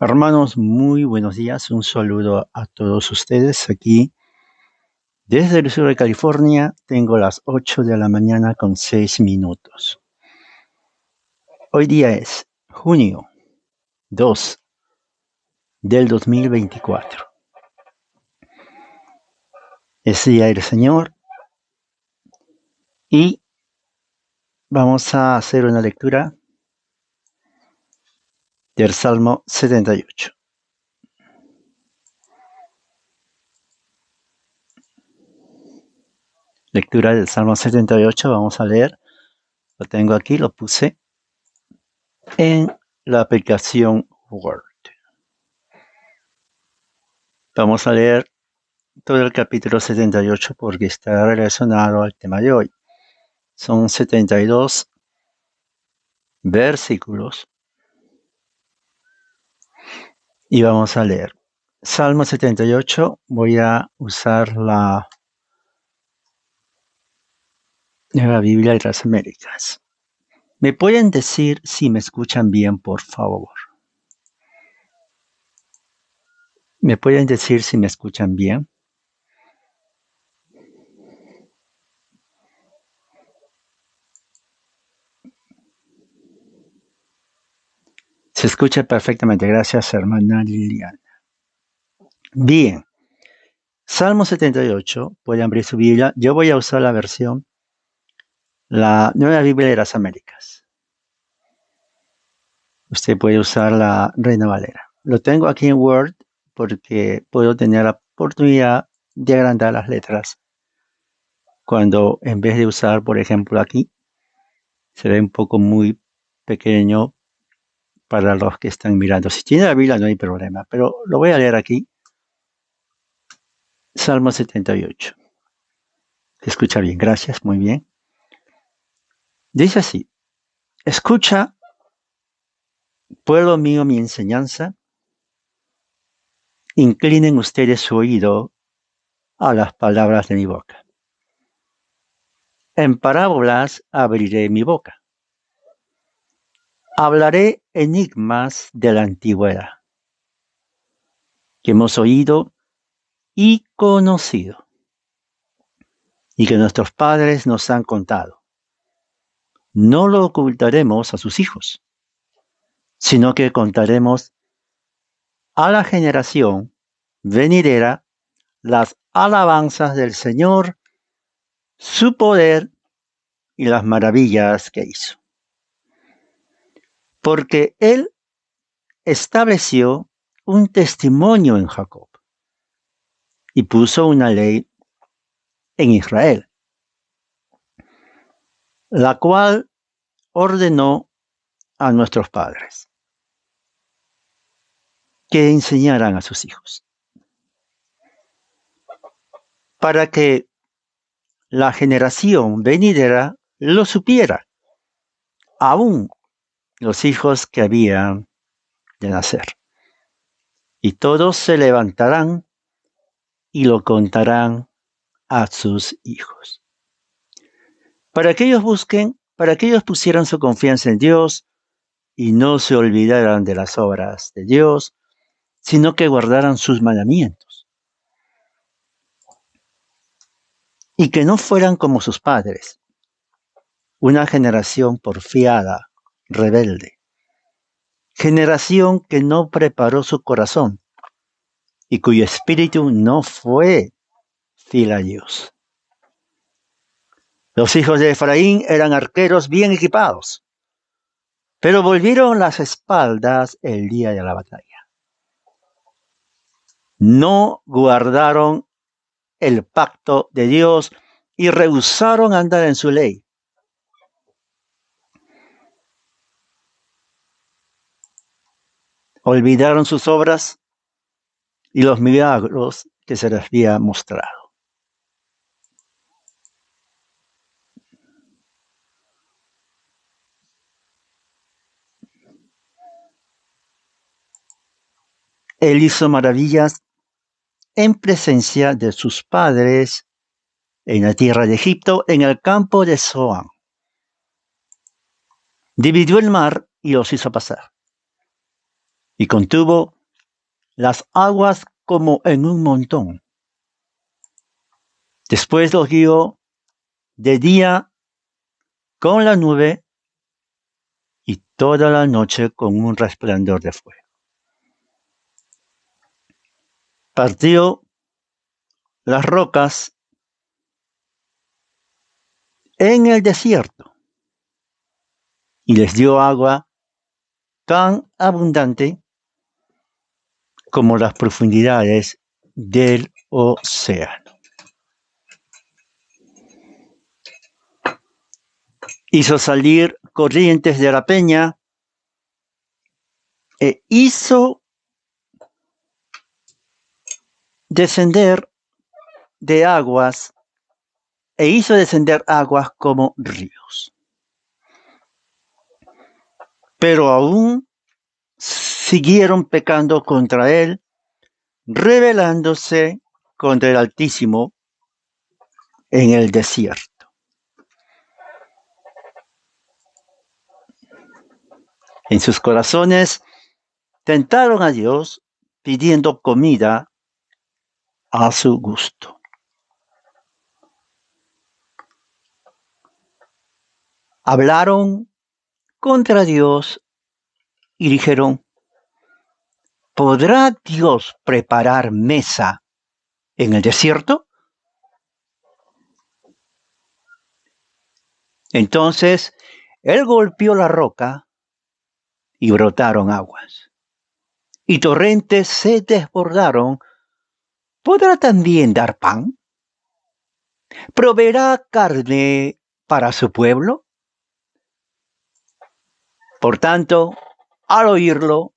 Hermanos, muy buenos días. Un saludo a todos ustedes aquí. Desde el sur de California tengo las 8 de la mañana con 6 minutos. Hoy día es junio 2 del 2024. Es día del Señor y vamos a hacer una lectura del Salmo 78. Lectura del Salmo 78, vamos a leer. Lo tengo aquí, lo puse en la aplicación Word. Vamos a leer todo el capítulo 78 porque está relacionado al tema de hoy. Son 72 versículos y vamos a leer. Salmo 78, voy a usar la Biblia de las Américas. ¿Me pueden decir si me escuchan bien, por favor? ¿Me pueden decir si me escuchan bien? Se escucha perfectamente. Gracias, hermana Liliana. Bien. Salmo 78, pueden abrir su Biblia. Yo voy a usar la versión, la Nueva Biblia de las Américas. Usted puede usar la Reina Valera. Lo tengo aquí en Word porque puedo tener la oportunidad de agrandar las letras. Cuando en vez de usar, por ejemplo, aquí, se ve un poco muy pequeño para los que están mirando. Si tiene la Biblia no hay problema, pero lo voy a leer aquí. Salmo 78. Se escucha bien, gracias, muy bien. Dice así: escucha, pueblo mío, mi enseñanza. Inclinen ustedes su oído a las palabras de mi boca. En parábolas abriré mi boca. Hablaré enigmas de la antigüedad, que hemos oído y conocido, y que nuestros padres nos han contado. No lo ocultaremos a sus hijos, sino que contaremos a la generación venidera las alabanzas del Señor, su poder y las maravillas que hizo. Porque Él estableció un testimonio en Jacob y puso una ley en Israel, la cual ordenó a nuestros padres que enseñaran a sus hijos, para que la generación venidera lo supiera, aún los hijos que habían de nacer. Y todos se levantarán y lo contarán a sus hijos. Para que ellos pusieran su confianza en Dios y no se olvidaran de las obras de Dios, sino que guardaran sus mandamientos. Y que no fueran como sus padres, una generación porfiada, rebelde, generación que no preparó su corazón y cuyo espíritu no fue fiel a Dios. Los hijos de Efraín eran arqueros bien equipados, pero volvieron las espaldas el día de la batalla. No guardaron el pacto de Dios y rehusaron andar en su ley. Olvidaron sus obras y los milagros que se les había mostrado. Él hizo maravillas en presencia de sus padres en la tierra de Egipto, en el campo de Zoán. Dividió el mar y los hizo pasar. y contuvo las aguas como en un montón. Después los guió de día con la nube y toda la noche con un resplandor de fuego. Partió las rocas en el desierto y les dio agua tan abundante como las profundidades del océano. Hizo salir corrientes de la peña e hizo descender aguas como ríos. Pero aún siguieron pecando contra él, rebelándose contra el Altísimo en el desierto. En sus corazones tentaron a Dios pidiendo comida a su gusto. Hablaron contra Dios y dijeron: ¿podrá Dios preparar mesa en el desierto? Entonces él golpeó la roca y brotaron aguas, y torrentes se desbordaron. ¿Podrá también dar pan? ¿Proveerá carne para su pueblo? Por tanto, al oírlo,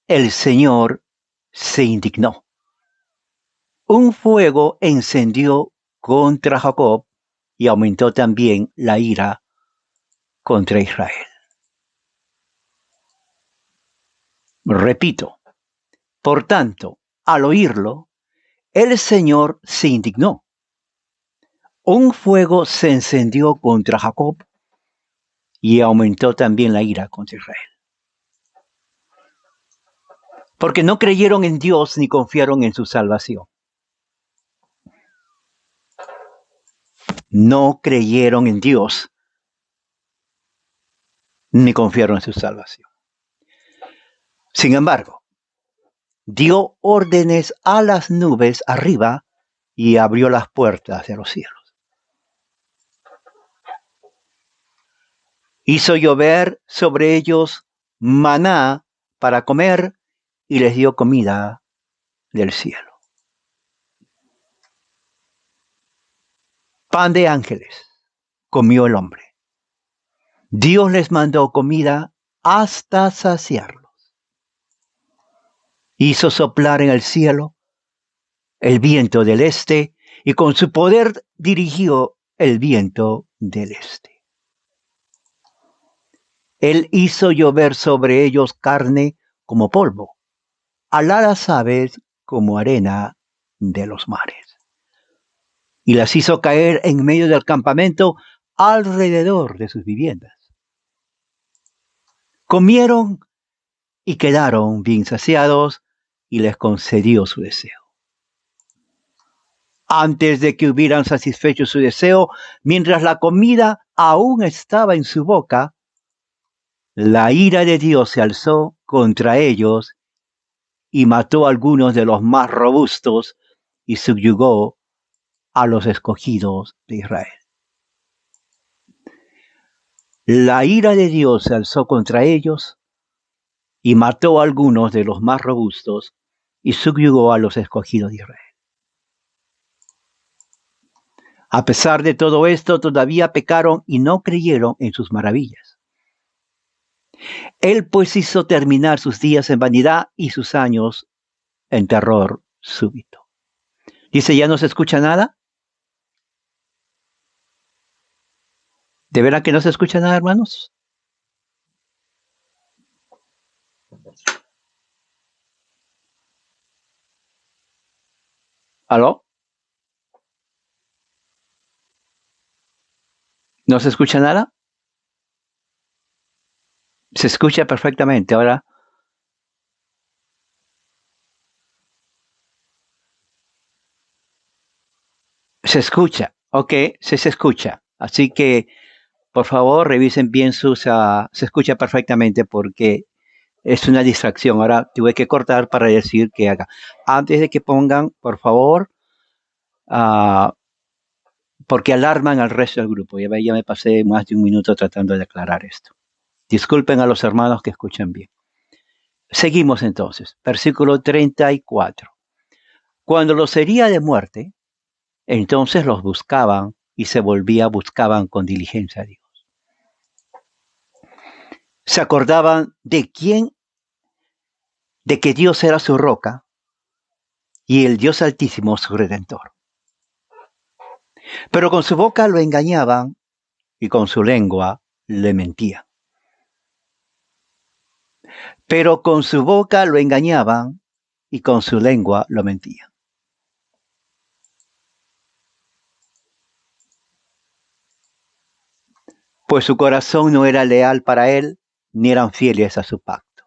el Señor se indignó. Un fuego encendió contra Jacob y aumentó también la ira contra Israel. Repito, por tanto, al oírlo, el Señor se indignó. Un fuego se encendió contra Jacob y aumentó también la ira contra Israel. Porque no creyeron en Dios ni confiaron en su salvación. No creyeron en Dios ni confiaron en su salvación. Sin embargo, dio órdenes a las nubes arriba y abrió las puertas de los cielos. Hizo llover sobre ellos maná para comer y les dio comida del cielo. Pan de ángeles comió el hombre. Dios les mandó comida hasta saciarlos. Hizo soplar en el cielo el viento del este y con su poder dirigió el viento del este. Él hizo llover sobre ellos carne como polvo, a las aves como arena de los mares. Y las hizo caer en medio del campamento alrededor de sus viviendas. Comieron y quedaron bien saciados y les concedió su deseo. Antes de que hubieran satisfecho su deseo, mientras la comida aún estaba en su boca, la ira de Dios se alzó contra ellos y mató a algunos de los más robustos y subyugó a los escogidos de Israel. La ira de Dios se alzó contra ellos y mató a algunos de los más robustos y subyugó a los escogidos de Israel. A pesar de todo esto, todavía pecaron y no creyeron en sus maravillas. Él pues hizo terminar sus días en vanidad y sus años en terror súbito. Dice, ¿ya no se escucha nada? ¿De verdad que no se escucha nada, hermanos? ¿Aló? ¿No se escucha nada? Se escucha perfectamente. Ahora Se escucha, ok, se escucha. Así que, por favor, revisen bien se escucha perfectamente porque es una distracción. Ahora tuve que cortar para decir que haga. Antes de que pongan, por favor, ah, porque alarman al resto del grupo. Ya me pasé más de un minuto tratando de aclarar esto. Disculpen a los hermanos que escuchan bien. Seguimos entonces. Versículo 34. Cuando los hería de muerte, entonces los buscaban y buscaban con diligencia a Dios. Se acordaban de que Dios era su roca y el Dios Altísimo su redentor. Pero con su boca lo engañaban y con su lengua le mentían. Pero con su boca lo engañaban y con su lengua lo mentían. Pues su corazón no era leal para él, ni eran fieles a su pacto.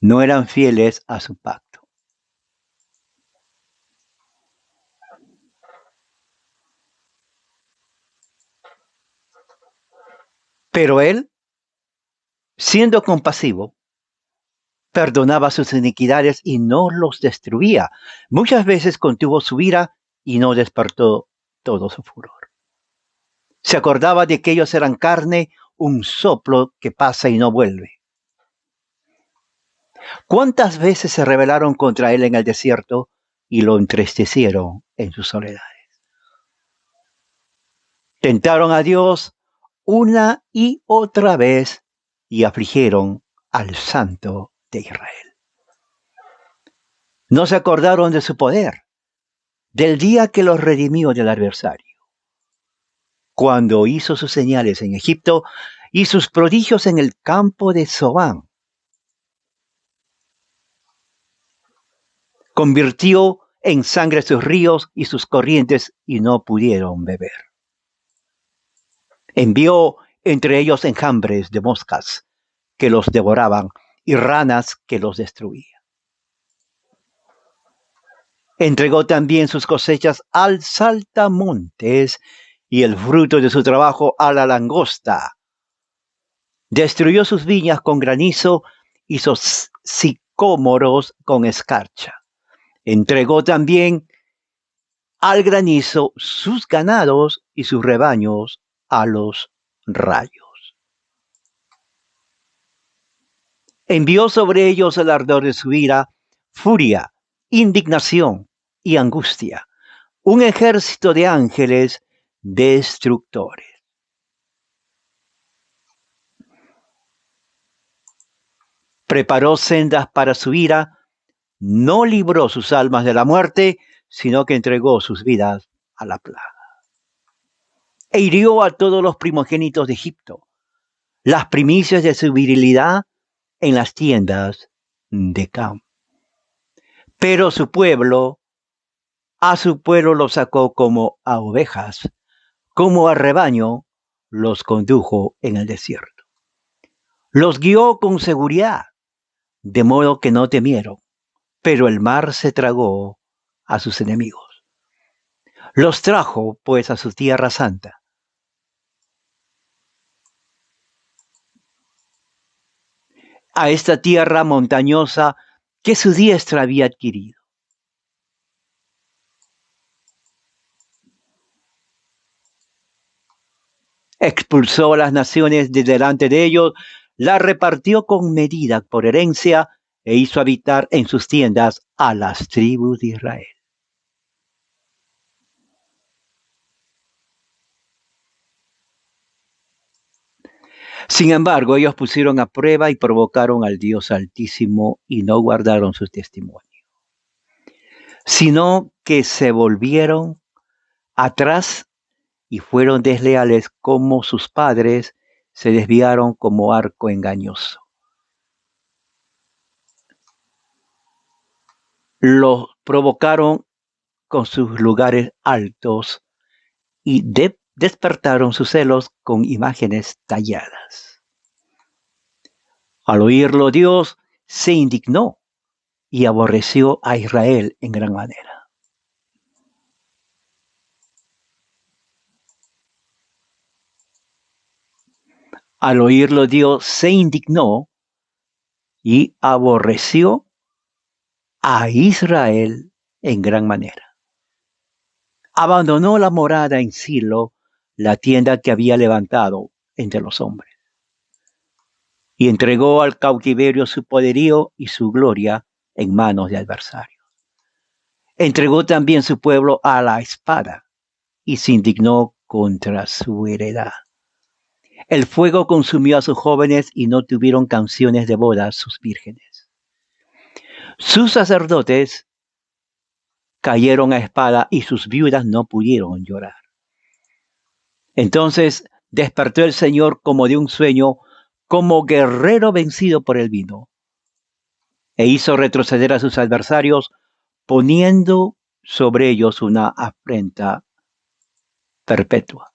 No eran fieles a su pacto. Pero él, siendo compasivo, perdonaba sus iniquidades y no los destruía. Muchas veces contuvo su ira y no despertó todo su furor. Se acordaba de que ellos eran carne, un soplo que pasa y no vuelve. ¿Cuántas veces se rebelaron contra él en el desierto y lo entristecieron en sus soledades? Tentaron a Dios una y otra vez y afligieron al Santo de Israel. No se acordaron de su poder, del día que los redimió del adversario, cuando hizo sus señales en Egipto y sus prodigios en el campo de Zobán. Convirtió en sangre sus ríos y sus corrientes y no pudieron beber. Envió entre ellos enjambres de moscas que los devoraban y ranas que los destruían. Entregó también sus cosechas al saltamontes y el fruto de su trabajo a la langosta. Destruyó sus viñas con granizo y sus sicómoros con escarcha. Entregó también al granizo sus ganados y sus rebaños a los rayos. Envió sobre ellos el ardor de su ira, furia, indignación y angustia, un ejército de ángeles destructores. Preparó sendas para su ira, no libró sus almas de la muerte, sino que entregó sus vidas a la plaga. E hirió a todos los primogénitos de Egipto, las primicias de su virilidad en las tiendas de Cam. Pero a su pueblo lo sacó como a ovejas, como a rebaño los condujo en el desierto. Los guió con seguridad, de modo que no temieron, pero el mar se tragó a sus enemigos. Los trajo, pues, a su tierra santa. A esta tierra montañosa que su diestra había adquirido. Expulsó a las naciones de delante de ellos, la repartió con medida por herencia e hizo habitar en sus tiendas a las tribus de Israel. Sin embargo, ellos pusieron a prueba y provocaron al Dios Altísimo y no guardaron su testimonio, sino que se volvieron atrás y fueron desleales como sus padres, se desviaron como arco engañoso. Los provocaron con sus lugares altos y despertaron sus celos con imágenes talladas. Al oírlo, Dios se indignó y aborreció a Israel en gran manera. Al oírlo, Dios se indignó y aborreció a Israel en gran manera. Abandonó la morada en Silo, la tienda que había levantado entre los hombres, y entregó al cautiverio su poderío y su gloria en manos de adversarios. Entregó también su pueblo a la espada y se indignó contra su heredad. El fuego consumió a sus jóvenes y no tuvieron canciones de boda sus vírgenes. Sus sacerdotes cayeron a espada y sus viudas no pudieron llorar. Entonces despertó el Señor como de un sueño, como guerrero vencido por el vino, e hizo retroceder a sus adversarios, poniendo sobre ellos una afrenta perpetua.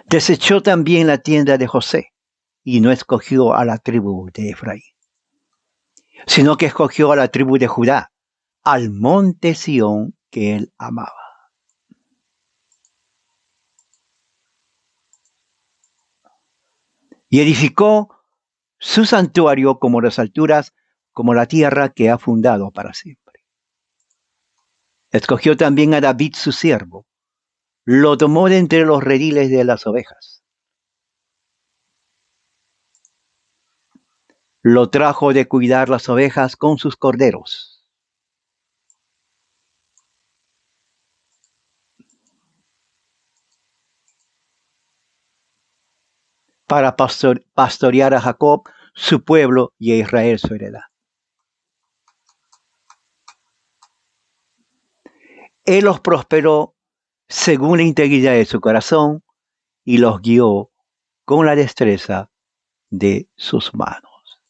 Desechó también la tienda de José y no escogió a la tribu de Efraín, sino que escogió a la tribu de Judá, al monte Sión que él amaba. Y edificó su santuario como las alturas, como la tierra que ha fundado para siempre. Escogió también a David su siervo, lo tomó de entre los rediles de las ovejas. Lo trajo de cuidar las ovejas con sus corderos. Para pastorear a Jacob, su pueblo, y a Israel, su heredad. Él los prosperó según la integridad de su corazón y los guió con la destreza de sus manos.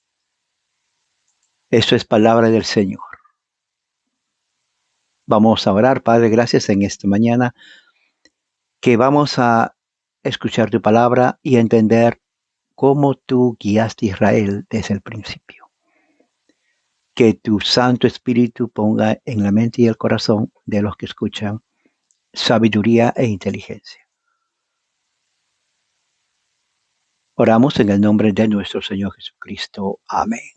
Eso es palabra del Señor. Vamos a orar, Padre, gracias en esta mañana, que vamos a escuchar tu palabra y entender cómo tú guiaste a Israel desde el principio. Que tu Santo Espíritu ponga en la mente y el corazón de los que escuchan sabiduría e inteligencia. Oramos en el nombre de nuestro Señor Jesucristo. Amén.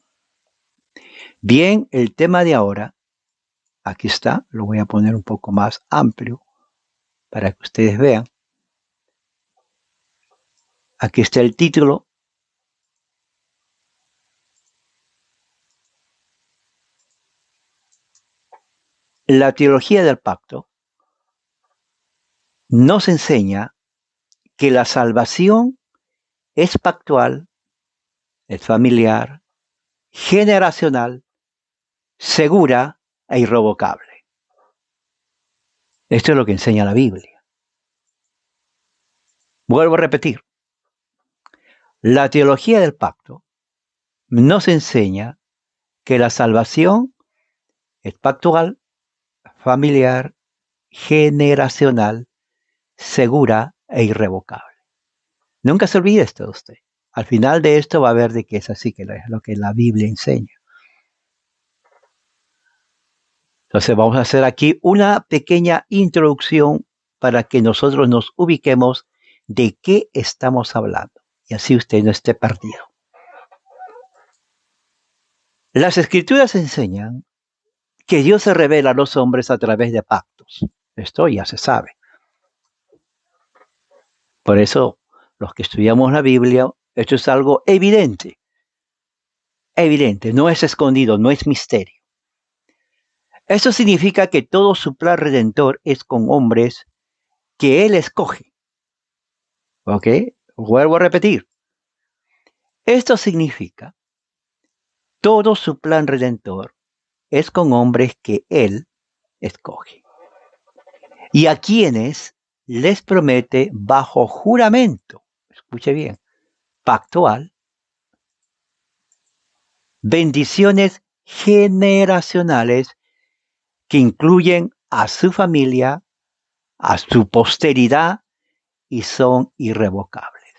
Bien, el tema de ahora, aquí está, lo voy a poner un poco más amplio para que ustedes vean. Aquí está el título. La teología del pacto nos enseña que la salvación es pactual, es familiar, generacional, segura e irrevocable. Esto es lo que enseña la Biblia. Vuelvo a repetir. La teología del pacto nos enseña que la salvación es pactual, familiar, generacional, segura e irrevocable. Nunca se olvide esto de usted. Al final de esto va a ver de que es así, que es lo que la Biblia enseña. Entonces vamos a hacer aquí una pequeña introducción para que nosotros nos ubiquemos de qué estamos hablando y así usted no esté perdido. Las Escrituras enseñan que Dios se revela a los hombres a través de pactos. Esto ya se sabe. Por eso, los que estudiamos la Biblia, esto es algo evidente. Evidente, no es escondido, no es misterio. Eso significa que todo su plan redentor es con hombres que Él escoge. ¿Ok? Vuelvo a repetir. Esto significa todo su plan redentor es con hombres que Él escoge. Y a quienes les promete bajo juramento, escuche bien, pactual, bendiciones generacionales que incluyen a su familia, a su posteridad y son irrevocables.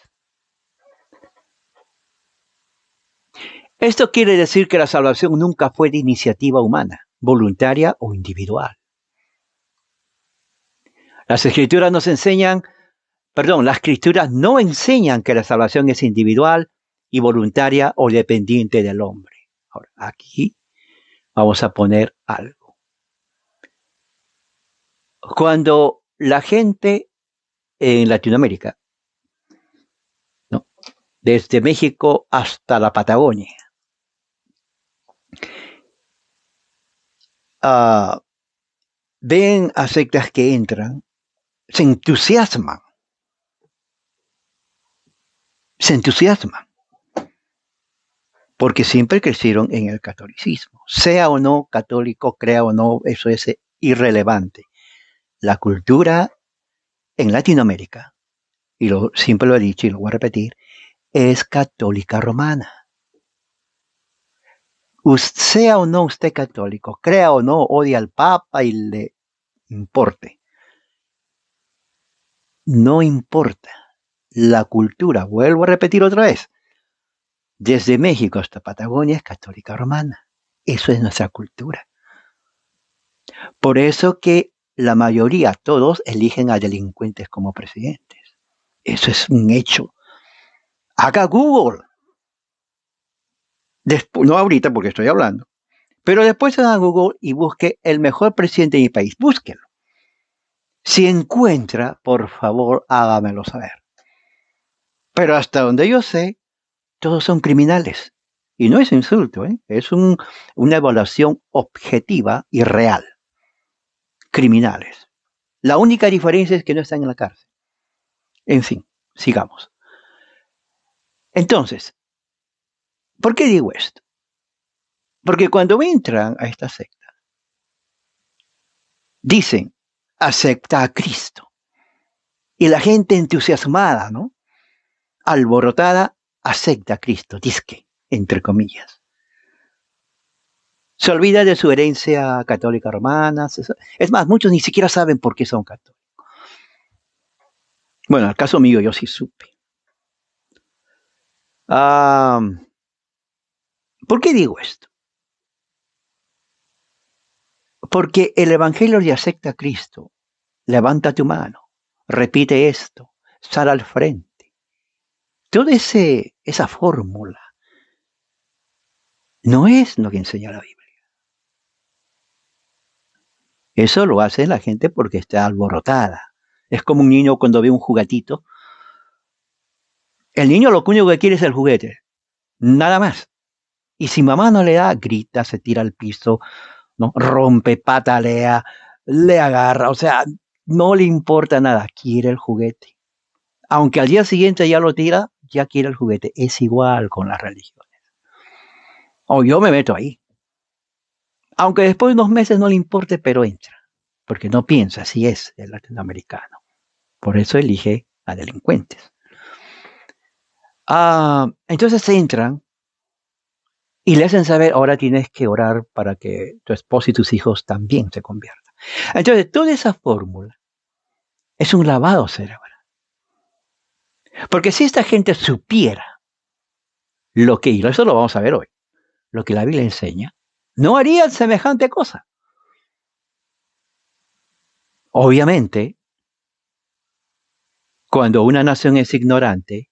Esto quiere decir que la salvación nunca fue de iniciativa humana, voluntaria o individual. Las Escrituras nos enseñan Las escrituras no enseñan que la salvación es individual y voluntaria o dependiente del hombre. Ahora, aquí vamos a poner algo. Cuando la gente en Latinoamérica, ¿no?, desde México hasta la Patagonia, ven a sectas que entran, se entusiasman, porque siempre crecieron en el catolicismo. Sea o no católico, crea o no, eso es irrelevante. La cultura en Latinoamérica, y siempre lo he dicho y lo voy a repetir, es católica romana. Sea o no usted católico, crea o no, odia al Papa y le importe. No importa. La cultura, vuelvo a repetir otra vez, desde México hasta Patagonia es católica romana. Eso es nuestra cultura. Por eso que la mayoría, todos, eligen a delincuentes como presidentes. Eso es un hecho. Haga Google. Después, no ahorita porque estoy hablando, pero después haga Google y busque el mejor presidente de mi país. Búsquelo. Si encuentra, por favor, hágamelo saber. Pero hasta donde yo sé, todos son criminales. Y no es insulto, es una evaluación objetiva y real. Criminales. La única diferencia es que no están en la cárcel. En fin, sigamos. Entonces, ¿por qué digo esto? Porque cuando entran a esta secta, dicen, acepta a Cristo. Y la gente entusiasmada, ¿no?, alborotada, acepta a Cristo, disque, entre comillas. Se olvida de su herencia católica romana. Es más, muchos ni siquiera saben por qué son católicos. Bueno, en el caso mío yo sí supe. ¿Por qué digo esto? Porque el Evangelio de acepta a Cristo. Levanta tu mano, repite esto, sal al frente. Toda esa fórmula no es lo que enseña la Biblia. Eso lo hace la gente porque está alborotada. Es como un niño cuando ve un juguetito. El niño lo único que quiere es el juguete, nada más. Y si mamá no le da, grita, se tira al piso, ¿no?, rompe, patalea, le agarra, o sea, no le importa nada, quiere el juguete. Aunque al día siguiente ya lo tira, ya quiere el juguete. Es igual con las religiones. O yo me meto ahí. Aunque después de unos meses no le importe, pero entra. Porque no piensa si es el latinoamericano. Por eso elige a delincuentes. Entonces entran y le hacen saber, ahora tienes que orar para que tu esposo y tus hijos también se conviertan. Entonces, toda esa fórmula es un lavado cerebral. Porque si esta gente supiera lo que, y eso lo vamos a ver hoy, lo que la Biblia enseña, no harían semejante cosa. Obviamente, cuando una nación es ignorante,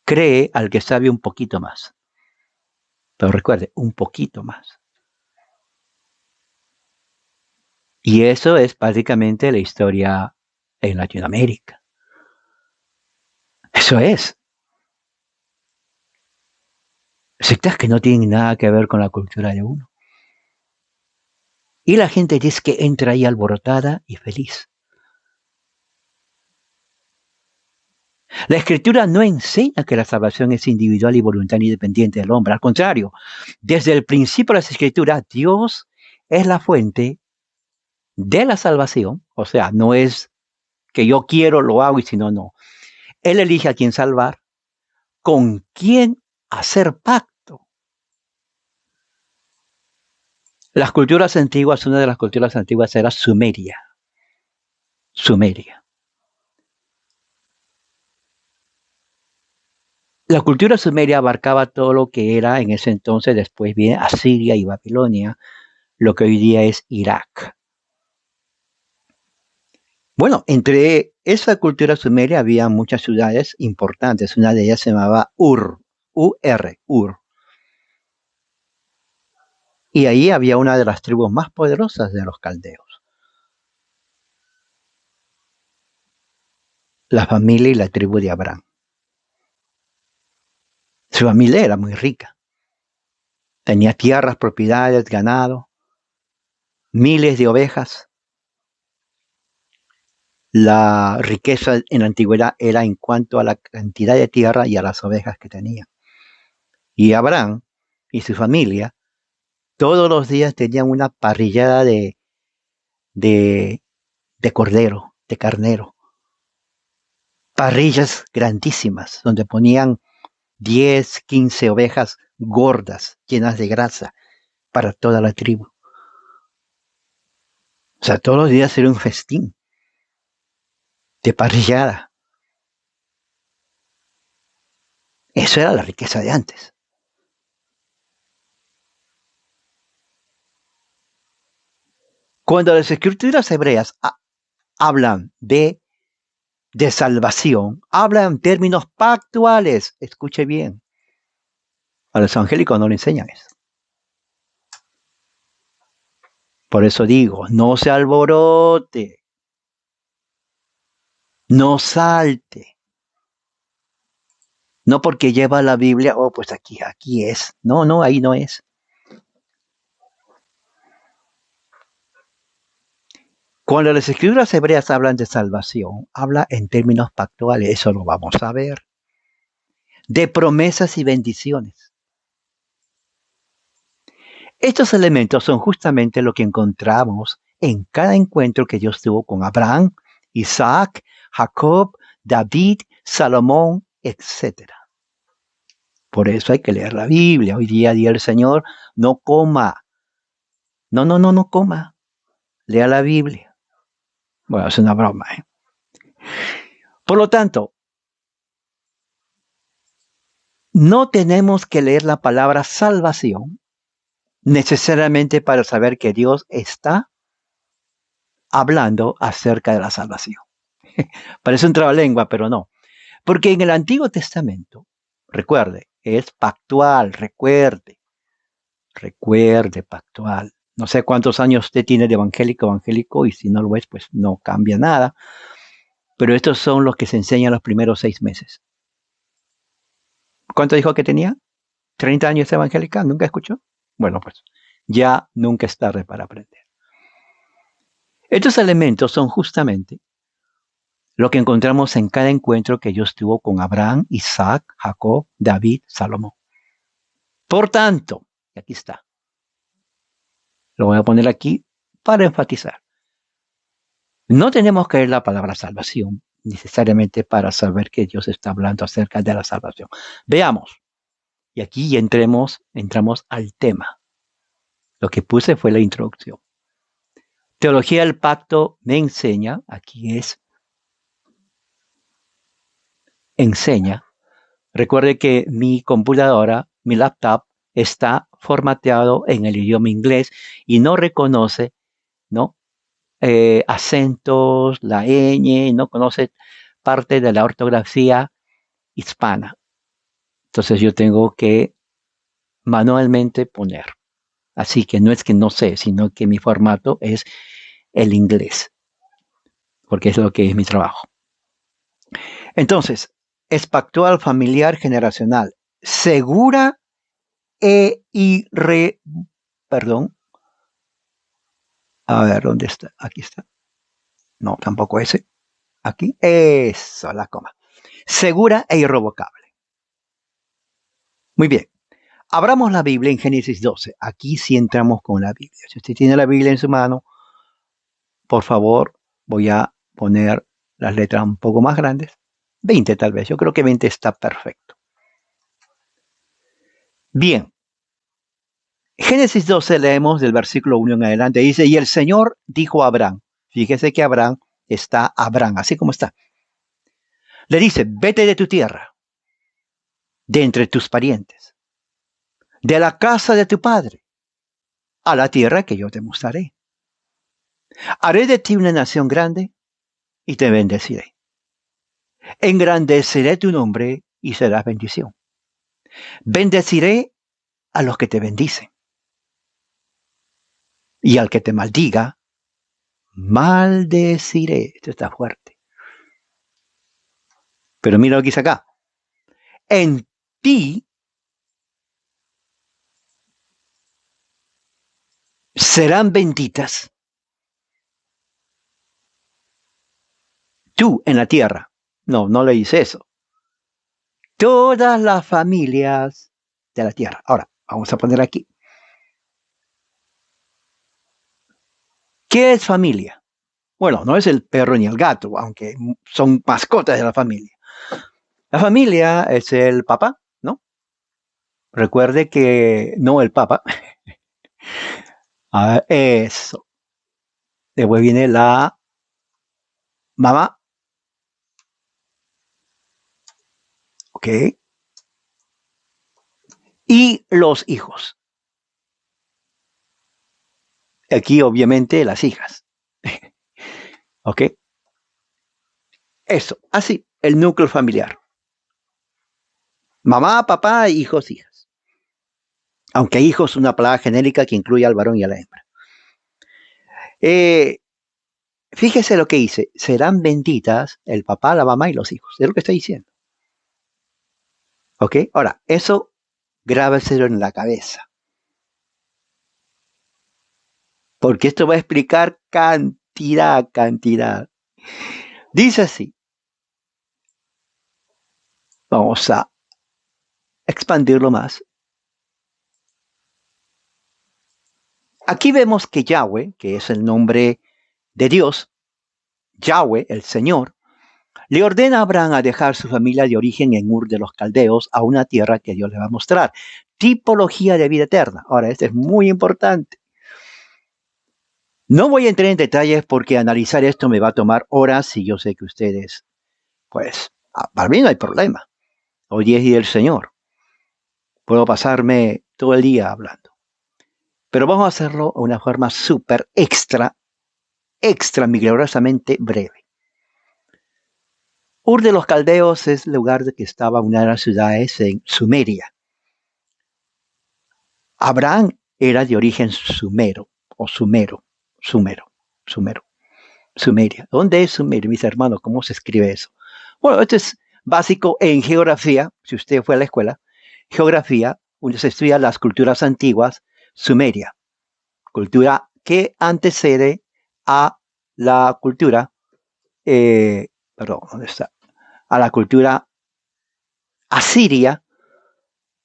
cree al que sabe un poquito más. Pero recuerde, un poquito más. Y eso es básicamente la historia en Latinoamérica. Eso es. Sectas que no tienen nada que ver con la cultura de uno. Y la gente dice que entra ahí alborotada y feliz. La Escritura no enseña que la salvación es individual y voluntaria y dependiente del hombre. Al contrario, desde el principio de las Escrituras, Dios es la fuente de la salvación. O sea, no es que yo quiero, lo hago y si no, no. Él elige a quién salvar, con quién hacer pacto. Las culturas antiguas, una de las culturas antiguas era Sumeria. Sumeria. La cultura sumeria abarcaba todo lo que era en ese entonces, después viene Asiria y Babilonia, lo que hoy día es Irak. Bueno, entre esa cultura sumeria había muchas ciudades importantes. Una de ellas se llamaba Ur, U-R, Ur. Y ahí había una de las tribus más poderosas de los caldeos. La familia y la tribu de Abraham. Su familia era muy rica. Tenía tierras, propiedades, ganado, miles de ovejas. La riqueza en la antigüedad era en cuanto a la cantidad de tierra y a las ovejas que tenía. Y Abraham y su familia todos los días tenían una parrillada de, de cordero, de carnero. Parrillas grandísimas donde ponían 10, 15 ovejas gordas, llenas de grasa, para toda la tribu. O sea, todos los días era un festín de parrillada. Eso era la riqueza de antes. Cuando las escrituras hebreas hablan de salvación, hablan en términos pactuales. Escuche bien. A los angélicos no le enseñan eso. Por eso digo, no se alborote, no salte. No porque lleva la Biblia, oh, pues aquí es. No, no, ahí no es. Cuando las escrituras hebreas hablan de salvación, habla en términos pactuales, eso lo vamos a ver. De promesas y bendiciones. Estos elementos son justamente lo que encontramos en cada encuentro que Dios tuvo con Abraham, Isaac, Jacob, David, Salomón, etc. Por eso hay que leer la Biblia. Hoy día el Señor, no coma. No coma. Lea la Biblia. Bueno, es una broma, ¿eh? Por lo tanto, no tenemos que leer la palabra salvación necesariamente para saber que Dios está hablando acerca de la salvación. Parece un trabalengua, pero no. Porque en el Antiguo Testamento, recuerde, es pactual, recuerde, pactual. No sé cuántos años usted tiene de evangélico, y si no lo es, pues no cambia nada. Pero estos son los que se enseñan los primeros 6 meses. ¿Cuánto dijo que tenía? 30 años evangélica, ¿nunca escuchó? Bueno, pues ya nunca es tarde para aprender. Estos elementos son justamente lo que encontramos en cada encuentro que Dios tuvo con Abraham, Isaac, Jacob, David, Salomón. Por tanto, y aquí está, lo voy a poner aquí para enfatizar. No tenemos que leer la palabra salvación necesariamente para saber que Dios está hablando acerca de la salvación. Veamos, y aquí entramos al tema. Lo que puse fue la introducción. Teología del pacto me enseña, aquí es, enseña. Recuerde que mi computadora, mi laptop, está formateado en el idioma inglés y no reconoce, ¿no? Acentos, la ñ, no conoce parte de la ortografía hispana. Entonces yo tengo que manualmente poner. Así que no es que no sé, sino que mi formato es el inglés, porque es lo que es mi trabajo. Entonces, es pactual, familiar, generacional, segura perdón. A ver, ¿dónde está? Aquí está. No, tampoco ese. Aquí. Eso, la coma. Segura e irrevocable. Muy bien. Abramos la Biblia en Génesis 12. Aquí sí entramos con la Biblia. Si usted tiene la Biblia en su mano, por favor, voy a poner las letras un poco más grandes. 20 tal vez. Yo creo que 20 está perfecto. Bien. Génesis 12 leemos del versículo 1 en adelante. Dice, y el Señor dijo a Abraham. Fíjese que Abraham está Abraham, así como está. Le dice, vete de tu tierra, de entre tus parientes, de la casa de tu padre, a la tierra que yo te mostraré. Haré de ti una nación grande y te bendeciré. Engrandeceré tu nombre y serás bendición. Bendeciré a los que te bendicen. Y al que te maldiga, maldeciré. Esto está fuerte. Pero mira lo que dice acá. En ti serán benditas. Tú en la tierra. No, no le dice eso. Todas las familias de la tierra. Ahora, vamos a poner aquí. ¿Qué es familia? Bueno, no es el perro ni el gato, aunque son mascotas de la familia. La familia es el papá, ¿no? Recuerde que no el papá. Eso. Después viene la mamá. ¿Ok? Y los hijos. Aquí, obviamente, las hijas. ¿Ok? Eso. Así, el núcleo familiar. Mamá, papá, hijos, hijas. Aunque hijos es una palabra genérica que incluye al varón y a la hembra. Fíjese lo que dice. Serán benditas el papá, la mamá y los hijos. Es lo que está diciendo. ¿Ok? Ahora, eso grábeselo en la cabeza. Porque esto va a explicar cantidad. Dice así. Vamos a expandirlo más. Aquí vemos que Yahweh, que es el nombre de Dios, Yahweh, el Señor, le ordena a Abraham a dejar su familia de origen en Ur de los Caldeos a una tierra que Dios le va a mostrar. Tipología de vida eterna. Ahora, esto es muy importante. No voy a entrar en detalles porque analizar esto me va a tomar horas y yo sé que ustedes, pues, para mí no hay problema. Hoy es día del Señor. Puedo pasarme todo el día hablando. Pero vamos a hacerlo de una forma súper extra milagrosamente breve. Ur de los Caldeos es el lugar de que estaba una de las ciudades en Sumeria. Abraham era de origen sumero o Sumeria. ¿Dónde es Sumeria, mis hermanos? ¿Cómo se escribe eso? Bueno, esto es básico en geografía, si usted fue a la escuela. Geografía, donde se estudia las culturas antiguas, Sumeria, cultura que antecede a la cultura, ¿dónde está? A la cultura asiria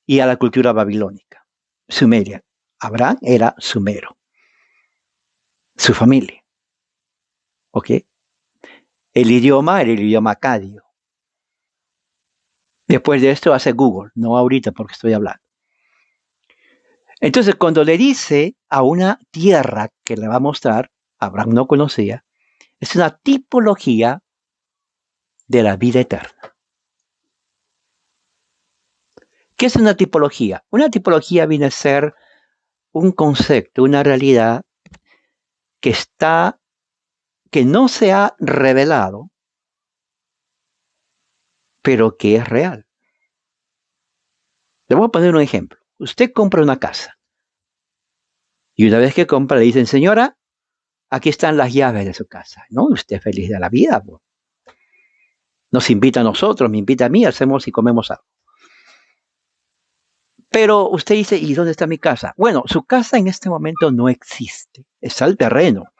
y a la cultura babilónica. Sumeria. Abraham era sumero. Su familia. ¿Ok? El idioma era el idioma acadio. Después de esto hace Google, no ahorita porque estoy hablando. Entonces, cuando le dice a una tierra que le va a mostrar, Abraham no conocía, es una tipología de la vida eterna. ¿Qué es una tipología? Una tipología viene a ser un concepto, una realidad que no se ha revelado, pero que es real. Le voy a poner un ejemplo. Usted compra una casa y una vez que compra le dicen, señora, aquí están las llaves de su casa. No, usted es feliz de la vida. Pues. Nos invita a nosotros, me invita a mí, hacemos y comemos algo. Pero usted dice, ¿y dónde está mi casa? Bueno, su casa en este momento no existe. Está el terreno.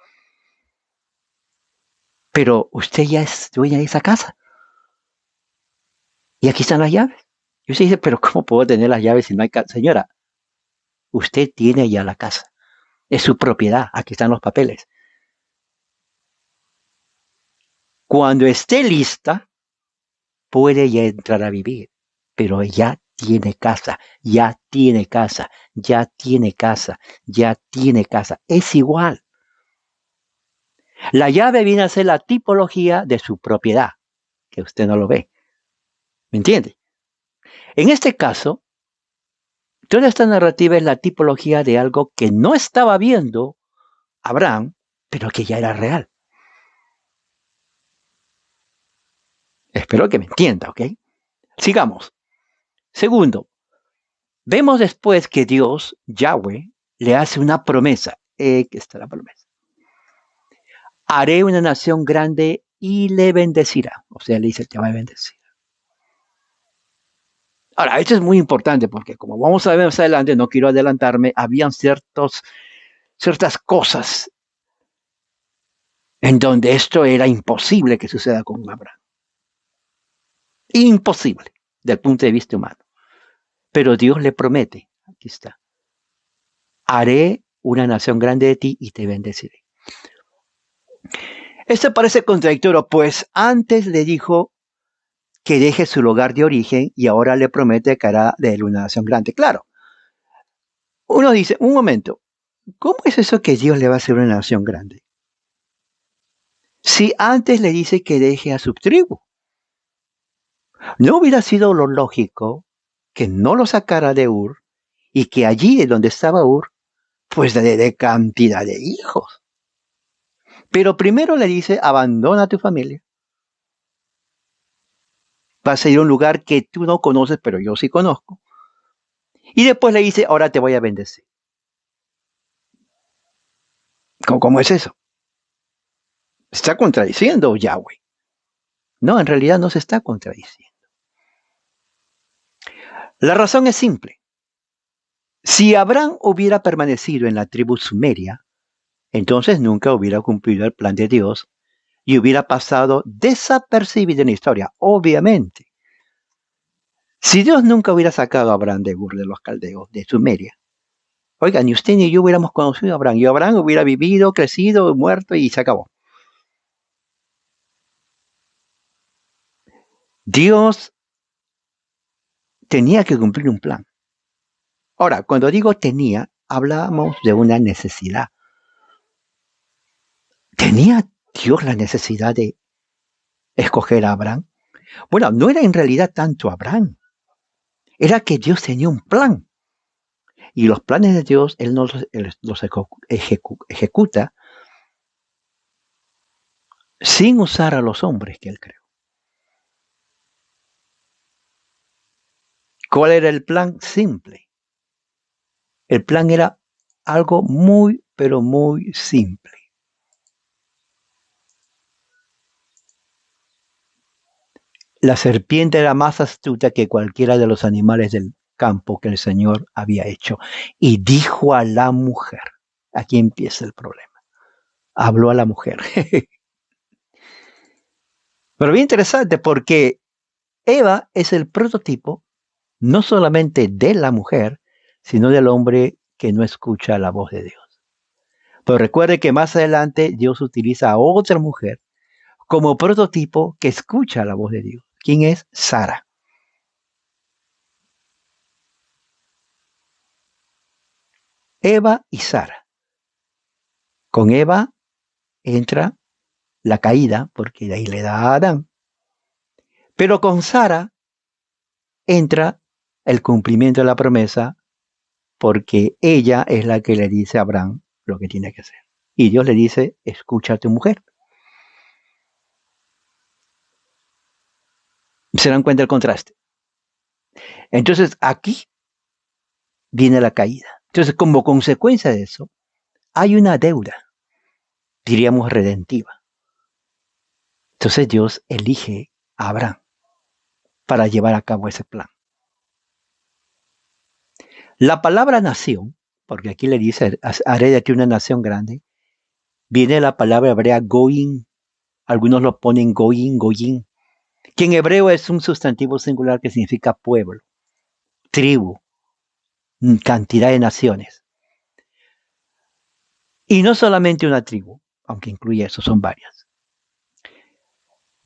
Pero usted ya es dueña de esa casa. Y aquí están las llaves. Y usted dice, pero ¿cómo puedo tener las llaves si no hay casa? Señora, usted tiene ya la casa. Es su propiedad. Aquí están los papeles. Cuando esté lista, puede ya entrar a vivir. Pero ya tiene casa, ya tiene casa, ya tiene casa, ya tiene casa. Es igual. La llave viene a ser la tipología de su propiedad, que usted no lo ve. ¿Me entiende? En este caso, toda esta narrativa es la tipología de algo que no estaba viendo Abraham, pero que ya era real. Espero que me entienda, ¿ok? Sigamos. Segundo, vemos después que Dios, Yahweh, le hace una promesa. Aquí está la promesa. Haré una nación grande y le bendecirá. O sea, le dice, te va a bendecir. Ahora, esto es muy importante porque como vamos a ver más adelante, no quiero adelantarme, habían ciertas cosas en donde esto era imposible que suceda con Abraham. Imposible, desde el punto de vista humano. Pero Dios le promete, aquí está, haré una nación grande de ti y te bendeciré. Esto parece contradictorio, pues antes le dijo que deje su lugar de origen y ahora le promete que hará de él una nación grande. Claro, uno dice, un momento, ¿cómo es eso que Dios le va a hacer una nación grande? Si antes le dice que deje a su tribu, ¿no hubiera sido lo lógico que no lo sacara de Ur y que allí donde estaba Ur, pues le dé cantidad de hijos? Pero primero le dice, abandona a tu familia. Vas a ir a un lugar que tú no conoces, pero yo sí conozco. Y después le dice, ahora te voy a bendecir. ¿Cómo es eso? ¿Está contradiciendo Yahweh? No, en realidad no se está contradiciendo. La razón es simple. Si Abraham hubiera permanecido en la tribu sumeria, entonces nunca hubiera cumplido el plan de Dios y hubiera pasado desapercibido en la historia, obviamente. Si Dios nunca hubiera sacado a Abraham de Ur de los Caldeos, de Sumeria, oiga, ni usted ni yo hubiéramos conocido a Abraham, y Abraham hubiera vivido, crecido, muerto y se acabó. Dios tenía que cumplir un plan. Ahora, cuando digo tenía, hablamos de una necesidad. ¿Tenía Dios la necesidad de escoger a Abraham? Bueno, no era en realidad tanto Abraham, era que Dios tenía un plan. Y los planes de Dios, Él no los ejecuta sin usar a los hombres que Él creó. ¿Cuál era el plan? Simple. El plan era algo muy, pero muy simple. La serpiente era más astuta que cualquiera de los animales del campo que el Señor había hecho. Y dijo a la mujer, aquí empieza el problema, habló a la mujer. Pero bien interesante porque Eva es el prototipo no solamente de la mujer, sino del hombre que no escucha la voz de Dios. Pero recuerde que más adelante Dios utiliza a otra mujer como prototipo que escucha la voz de Dios. ¿Quién es? Sara. Eva y Sara. Con Eva entra la caída, porque de ahí le da a Adán. Pero con Sara entra el cumplimiento de la promesa, porque ella es la que le dice a Abraham lo que tiene que hacer. Y Dios le dice, escucha a tu mujer. ¿Se dan cuenta el contraste? Entonces aquí viene la caída. Entonces, como consecuencia de eso, hay una deuda, diríamos redentiva. Entonces Dios elige a Abraham para llevar a cabo ese plan. La palabra nación, porque aquí le dice, haré de ti una nación grande, viene de la palabra hebrea goim. Algunos lo ponen goyim, que en hebreo es un sustantivo singular que significa pueblo, tribu, cantidad de naciones. Y no solamente una tribu, aunque incluye eso, son varias.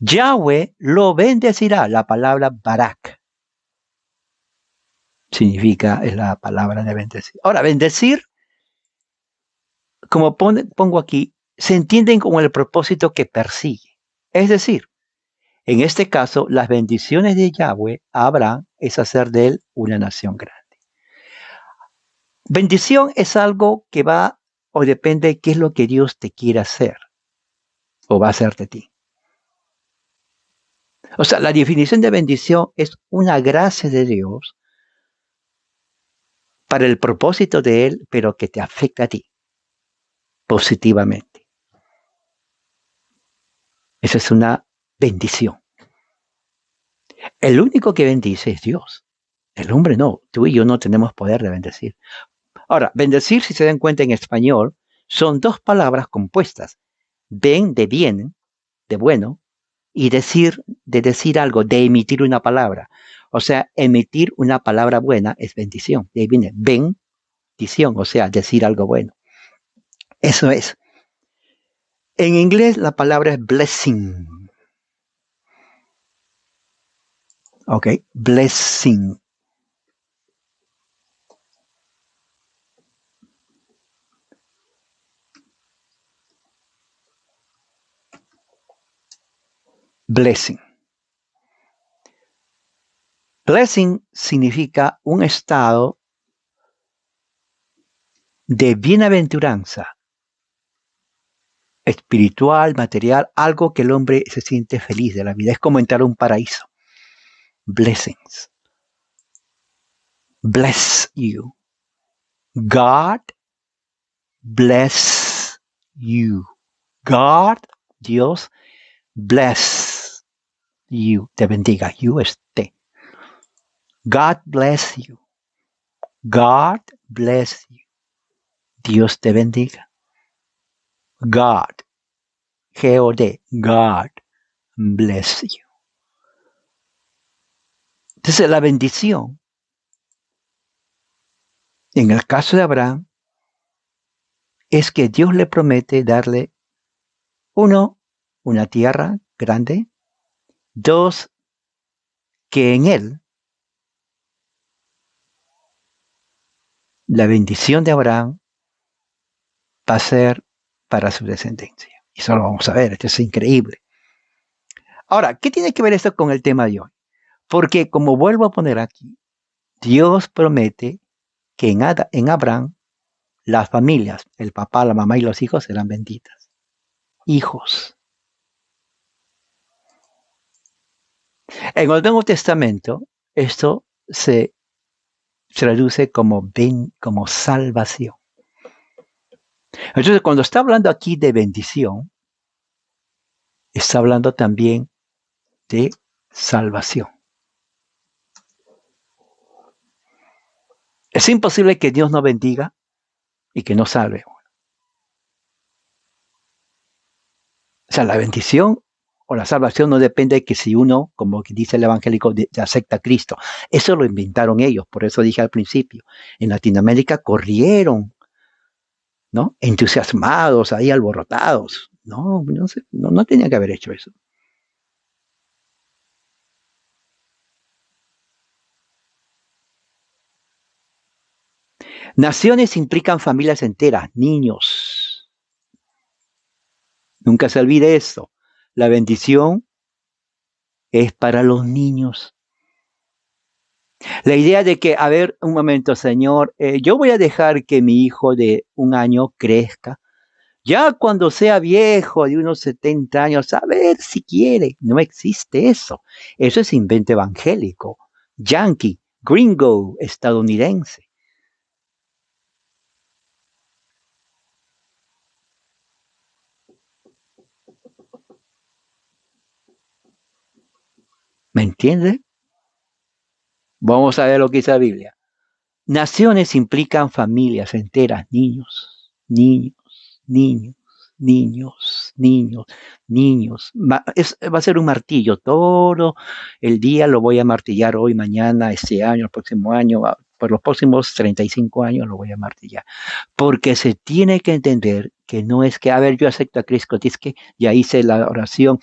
Yahweh lo bendecirá, la palabra barak. Significa, es la palabra de bendecir. Ahora, bendecir, como pongo aquí, se entienden como el propósito que persigue. Es decir, en este caso, las bendiciones de Yahweh a Abraham es hacer de él una nación grande. Bendición es algo que va o depende de qué es lo que Dios te quiere hacer o va a hacer de ti. O sea, la definición de bendición es una gracia de Dios para el propósito de Él, pero que te afecta a ti positivamente. Esa es una bendición. El único que bendice es Dios. El hombre no. Tú y yo no tenemos poder de bendecir. Ahora, bendecir, si se dan cuenta en español, son dos palabras compuestas. Ben de bien, de bueno, y decir, de decir algo, de emitir una palabra. O sea, emitir una palabra buena es bendición. De ahí viene bendición, o sea, decir algo bueno. Eso es. En inglés la palabra es blessing. Ok, blessing. Blessing. Blessing significa un estado de bienaventuranza espiritual, material, algo que el hombre se siente feliz de la vida. Es como entrar a un paraíso. Blessings. Bless you. God bless you. God, Dios, bless you. Te bendiga. You es te. God bless you. God bless you. Dios te bendiga. God. G-O-D. God bless you. Entonces la bendición, en el caso de Abraham, es que Dios le promete darle, uno, una tierra grande, dos, que en él la bendición de Abraham va a ser para su descendencia. Y eso lo vamos a ver, esto es increíble. Ahora, ¿qué tiene que ver esto con el tema de hoy? Porque como vuelvo a poner aquí, Dios promete que en Abraham las familias, el papá, la mamá y los hijos serán benditas. Hijos. En el Nuevo Testamento, esto se traduce como salvación. Entonces, cuando está hablando aquí de bendición, está hablando también de salvación. Es imposible que Dios no bendiga y que no salve. O sea, la bendición o la salvación no depende de que si uno, como dice el evangélico, acepta a Cristo. Eso lo inventaron ellos, por eso dije al principio. En Latinoamérica corrieron, ¿no? Entusiasmados, ahí alborotados. No, no, no tenía que haber hecho eso. Naciones implican familias enteras, niños. Nunca se olvide esto. La bendición es para los niños. La idea de que, a ver, un momento, señor, yo voy a dejar que mi hijo de 1 año crezca. Ya cuando sea viejo, de unos 70 años, a ver si quiere. No existe eso. Eso es invento evangélico, yankee, gringo, estadounidense. ¿Me entiende? Vamos a ver lo que dice la Biblia. Naciones implican familias enteras, niños, niños, niños, niños, niños, niños. Va a ser un martillo. Todo el día lo voy a martillar hoy, mañana, este año, el próximo año, por los próximos 35 años lo voy a martillar. Porque se tiene que entender que no es que, a ver, yo acepto a Cristo, es que ya hice la oración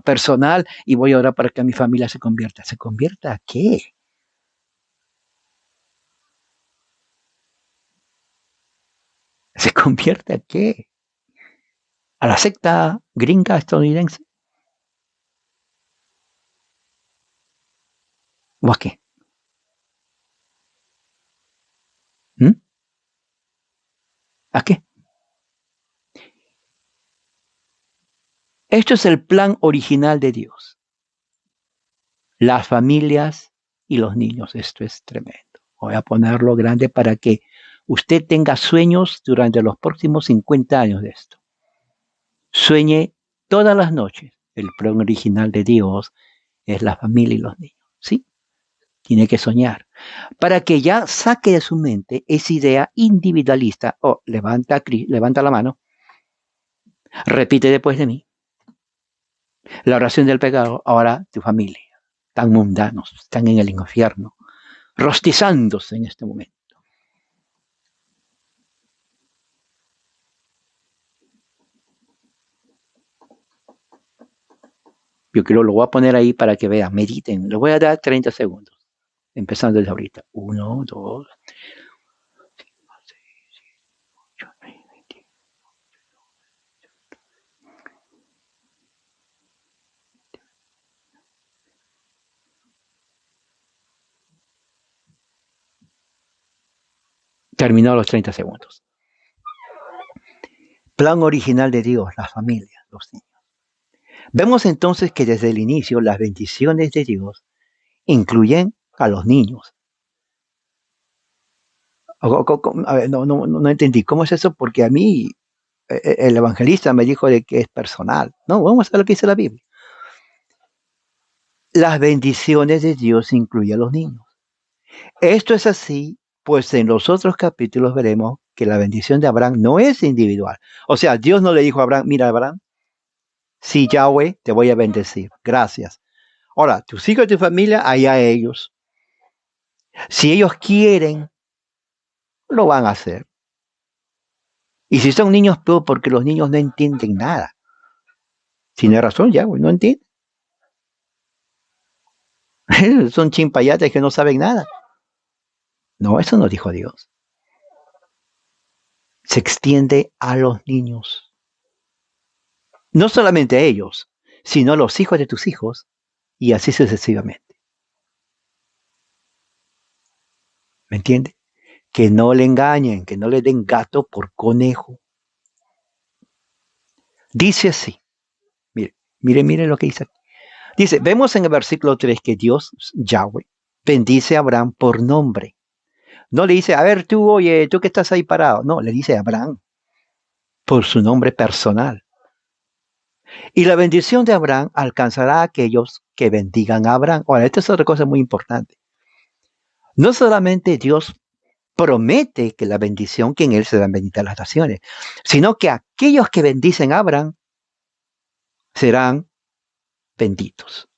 personal y voy a orar para que mi familia se convierta. ¿Se convierta a qué? ¿Se convierte a qué? ¿A la secta gringa estadounidense? ¿O a qué? ¿Mm? ¿A qué? Esto es el plan original de Dios. las familias y los niños. Esto es tremendo. Voy a ponerlo grande para que usted tenga sueños durante los próximos 50 años de esto. Sueñe todas las noches. El plan original de Dios es la familia y los niños. ¿Sí? Tiene que soñar. Para que ya saque de su mente esa idea individualista. Oh, levanta la mano. Repite después de mí. La oración del pecado. Ahora tu familia. Tan mundanos. Están en el infierno. Rostizándose en este momento. Yo creo lo voy a poner ahí para que vean, mediten. Les voy a dar 30 segundos. Empezando desde ahorita. 1, 2, 8, 9, 20. Terminó los 30 segundos. Plan original de Dios, la familia, los niños. Vemos entonces que desde el inicio las bendiciones de Dios incluyen a los niños. A ver, no entendí. ¿Cómo es eso? Porque a mí el evangelista me dijo de que es personal. No, vamos a ver lo que dice la Biblia. Las bendiciones de Dios incluyen a los niños. Esto es así, pues en los otros capítulos veremos que la bendición de Abraham no es individual. O sea, Dios no le dijo a Abraham, mira Abraham, sí, Yahweh, te voy a bendecir. Gracias. Ahora, tus hijos y tu familia, allá ellos. Si ellos quieren, lo van a hacer. Y si son niños, peor, porque los niños no entienden nada. Tiene razón, Yahweh, no entienden. Son chimpayates que no saben nada. No, eso no dijo Dios. Se extiende a los niños. No solamente a ellos, sino a los hijos de tus hijos, y así sucesivamente. ¿Me entiende? Que no le engañen, que no le den gato por conejo. Dice así. Mire lo que dice aquí. Dice, vemos en el versículo 3 que Dios, Yahweh, bendice a Abraham por nombre. No le dice, a ver tú, oye, tú que estás ahí parado. No, le dice a Abraham por su nombre personal. Y la bendición de Abraham alcanzará a aquellos que bendigan a Abraham. Ahora, esta es otra cosa muy importante. No solamente Dios promete que la bendición, que en él serán benditas las naciones, sino que aquellos que bendicen a Abraham serán benditos.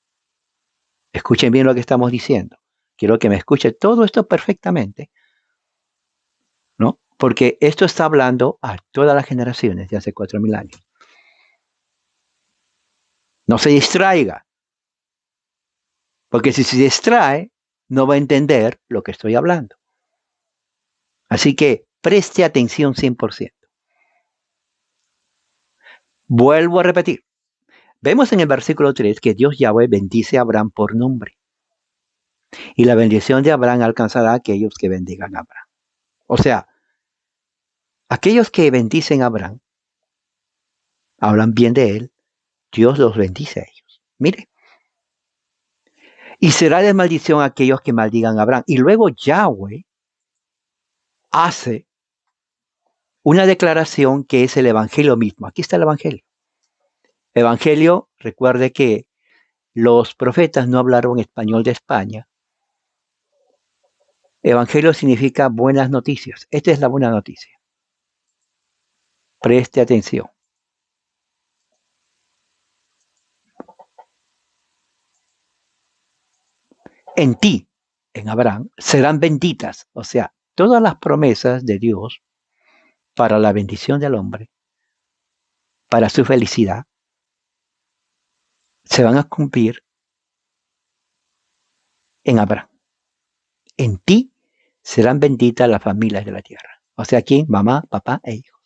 Escuchen bien lo que estamos diciendo. Quiero que me escuche todo esto perfectamente, ¿no? Porque esto está hablando a todas las generaciones de hace 4000 años. No se distraiga, porque si se distrae, no va a entender lo que estoy hablando. Así que preste atención 100%. Vuelvo a repetir. Vemos en el versículo 3 que Dios Yahweh bendice a Abraham por nombre. Y la bendición de Abraham alcanzará a aquellos que bendigan a Abraham. O sea, aquellos que bendicen a Abraham, hablan bien de él, Dios los bendice a ellos. Mire. Y será de maldición a aquellos que maldigan a Abraham. Y luego Yahweh hace una declaración que es el evangelio mismo. Aquí está el evangelio. Evangelio, recuerde que los profetas no hablaron español de España. Evangelio significa buenas noticias. Esta es la buena noticia. Preste atención. En ti, en Abraham, serán benditas. O sea, todas las promesas de Dios para la bendición del hombre, para su felicidad, se van a cumplir en Abraham. En ti serán benditas las familias de la tierra. O sea, ¿quién? Mamá, papá e hijos.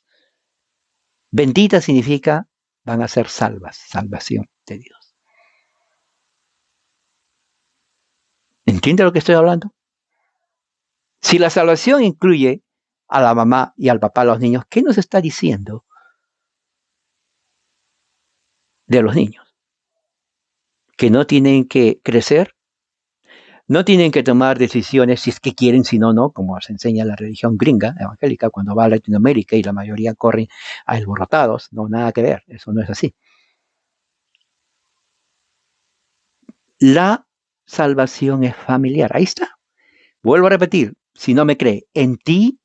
Bendita significa van a ser salvas, salvación de Dios. ¿Entiende lo que estoy hablando? Si la salvación incluye a la mamá y al papá, a los niños, ¿qué nos está diciendo de los niños? Que no tienen que crecer No tienen que tomar decisiones si es que quieren, si no, no, como se enseña la religión gringa, evangélica, cuando va a Latinoamérica y la mayoría corren alborotados. No, nada que ver, eso no es así. La salvación es familiar, ahí está. Vuelvo a repetir, si no me cree, en ti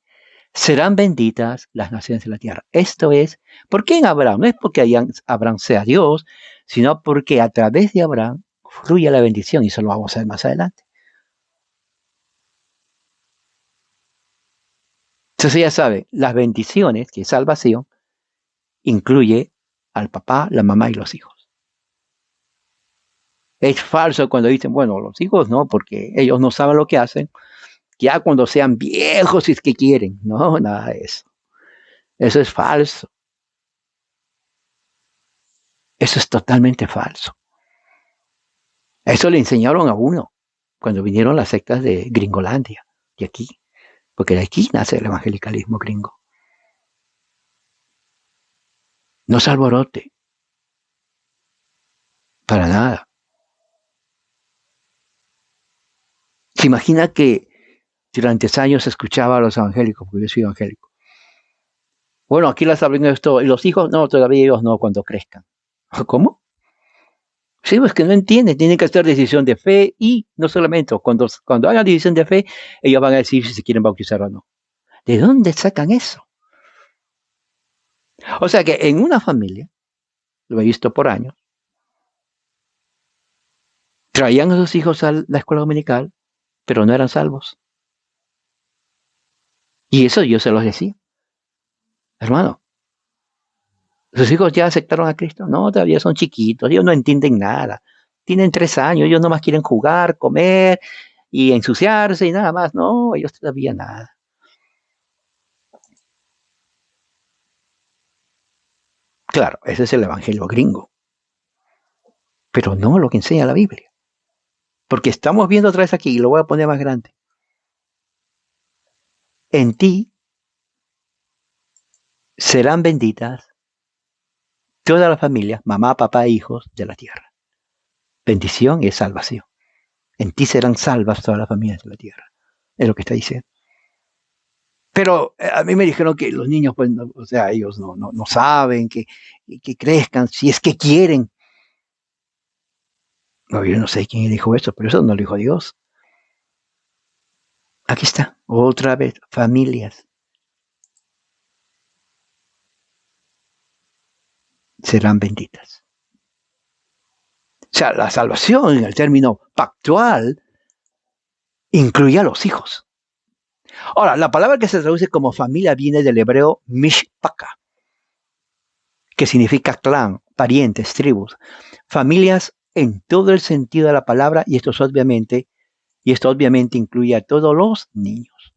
serán benditas las naciones de la tierra. Esto es, ¿por qué en Abraham? No es porque Abraham sea Dios, sino porque a través de Abraham fluye la bendición, y eso lo vamos a ver más adelante. Entonces ya saben, las bendiciones, que es salvación, incluye al papá, la mamá y los hijos. Es falso cuando dicen, bueno, los hijos no, porque ellos no saben lo que hacen, ya cuando sean viejos si es que quieren. No, nada de eso. Eso es falso. Eso es totalmente falso. Eso le enseñaron a uno cuando vinieron las sectas de Gringolandia, de aquí, porque de aquí nace el evangelicalismo gringo. No se alborote, para nada. Se imagina que durante años escuchaba a los evangélicos, porque yo soy evangélico. Bueno, aquí las saben esto, y los hijos, no, todavía ellos no, cuando crezcan. ¿Cómo? Sí, pues que no entienden, tienen que hacer decisión de fe y no solamente, cuando hagan decisión de fe, ellos van a decir si se quieren bautizar o no. ¿De dónde sacan eso? O sea que en una familia, lo he visto por años, traían a sus hijos a la escuela dominical, pero no eran salvos. Y eso yo se los decía, hermano, ¿sus hijos ya aceptaron a Cristo? No, todavía son chiquitos, ellos no entienden nada. Tienen 3 años, ellos nomás quieren jugar, comer y ensuciarse y nada más. No, ellos todavía nada. Claro, ese es el evangelio gringo, pero no lo que enseña la Biblia. Porque estamos viendo otra vez aquí, y lo voy a poner más grande. En ti serán benditas todas las familias, mamá, papá, hijos de la tierra. Bendición es salvación. En ti serán salvas todas las familias de la tierra. Es lo que está diciendo. Pero a mí me dijeron que los niños, pues, no, o sea, ellos no saben que crezcan, si es que quieren. No, yo no sé quién dijo eso, pero eso no lo dijo Dios. Aquí está, otra vez, familias serán benditas. O sea, la salvación en el término pactual incluye a los hijos. Ahora, la palabra que se traduce como familia viene del hebreo mishpaka, que significa clan, parientes, tribus, familias en todo el sentido de la palabra, y esto obviamente incluye a todos los niños.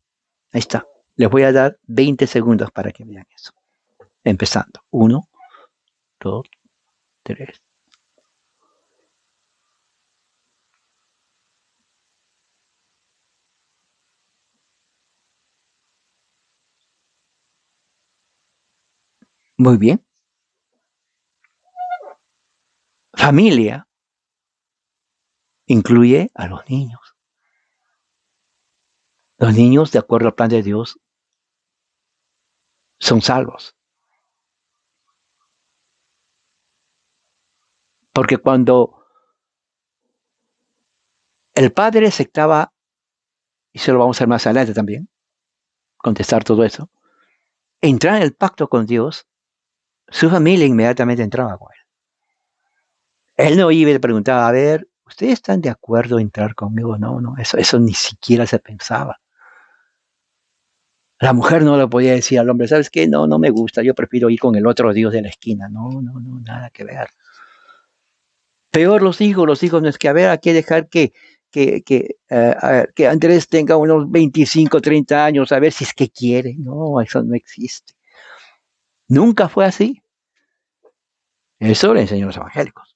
Ahí está. Les voy a dar 20 segundos para que vean eso. Empezando. 1, 2, 3. Muy bien. Familia incluye a los niños. Los niños, de acuerdo al plan de Dios, son salvos. Porque cuando el padre aceptaba, y se lo vamos a hacer más adelante también, contestar todo eso, entrar en el pacto con Dios, su familia inmediatamente entraba con él. Él no iba y le preguntaba, a ver, ¿ustedes están de acuerdo en entrar conmigo? No, no, eso ni siquiera se pensaba. La mujer no le podía decir al hombre, ¿sabes qué? No, no me gusta, yo prefiero ir con el otro Dios de la esquina. No, no, no, nada que ver. Peor los hijos no es que, a ver, hay que dejar que Andrés tenga unos 25, 30 años, a ver si es que quiere. No, eso no existe. Nunca fue así. Eso le enseñó a los evangélicos.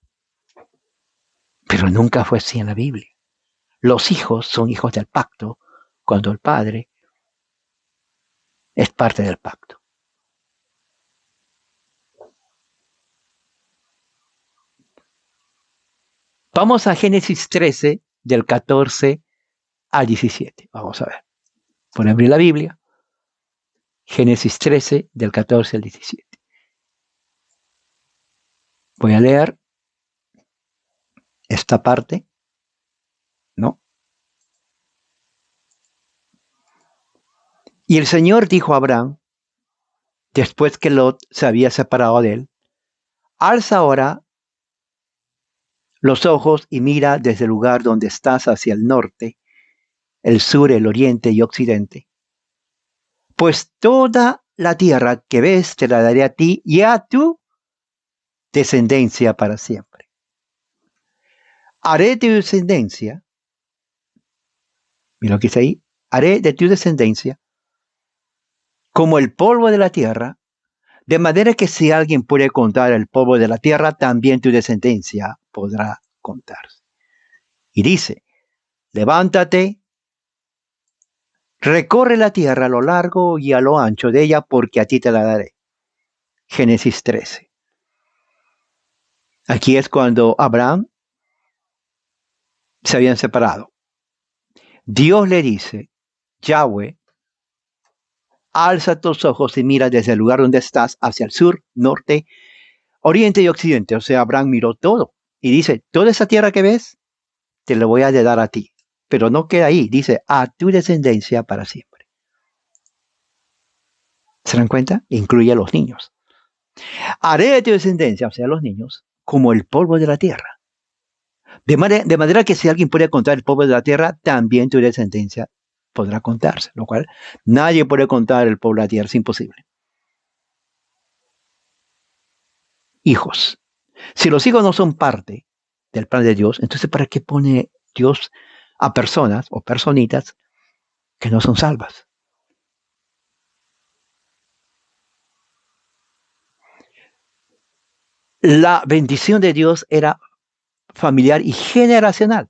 Pero nunca fue así en la Biblia. Los hijos son hijos del pacto cuando el padre es parte del pacto. Vamos a Génesis 13, del 14 al 17. Vamos a ver. Por abrir la Biblia. Génesis 13, del 14 al 17. Voy a leer esta parte, ¿no? Y el Señor dijo a Abraham, después que Lot se había separado de él, alza ahora los ojos y mira desde el lugar donde estás hacia el norte, el sur, el oriente y occidente. Pues toda la tierra que ves te la daré a ti y a tu descendencia para siempre. Haré de tu descendencia, mira lo que dice ahí, haré de tu descendencia como el polvo de la tierra, de manera que si alguien puede contar el polvo de la tierra, también tu descendencia podrá contarse. Y dice, levántate, recorre la tierra a lo largo y a lo ancho de ella, porque a ti te la daré. Génesis 13. Aquí es cuando Abraham se habían separado. Dios le dice, Yahweh, alza tus ojos y mira desde el lugar donde estás hacia el sur, norte, oriente y occidente. O sea, Abraham miró todo y dice, toda esa tierra que ves, te la voy a dar a ti. Pero no queda ahí, dice, a tu descendencia para siempre. ¿Se dan cuenta? Incluye a los niños. Haré de tu descendencia, o sea, los niños, como el polvo de la tierra. De manera que si alguien puede contar el polvo de la tierra, también tu descendencia podrá contarse, lo cual nadie puede contar el polvo de la tierra, es imposible. Hijos. Si los hijos no son parte del plan de Dios, entonces ¿para qué pone Dios a personas o personitas que no son salvas? La bendición de Dios era familiar y generacional.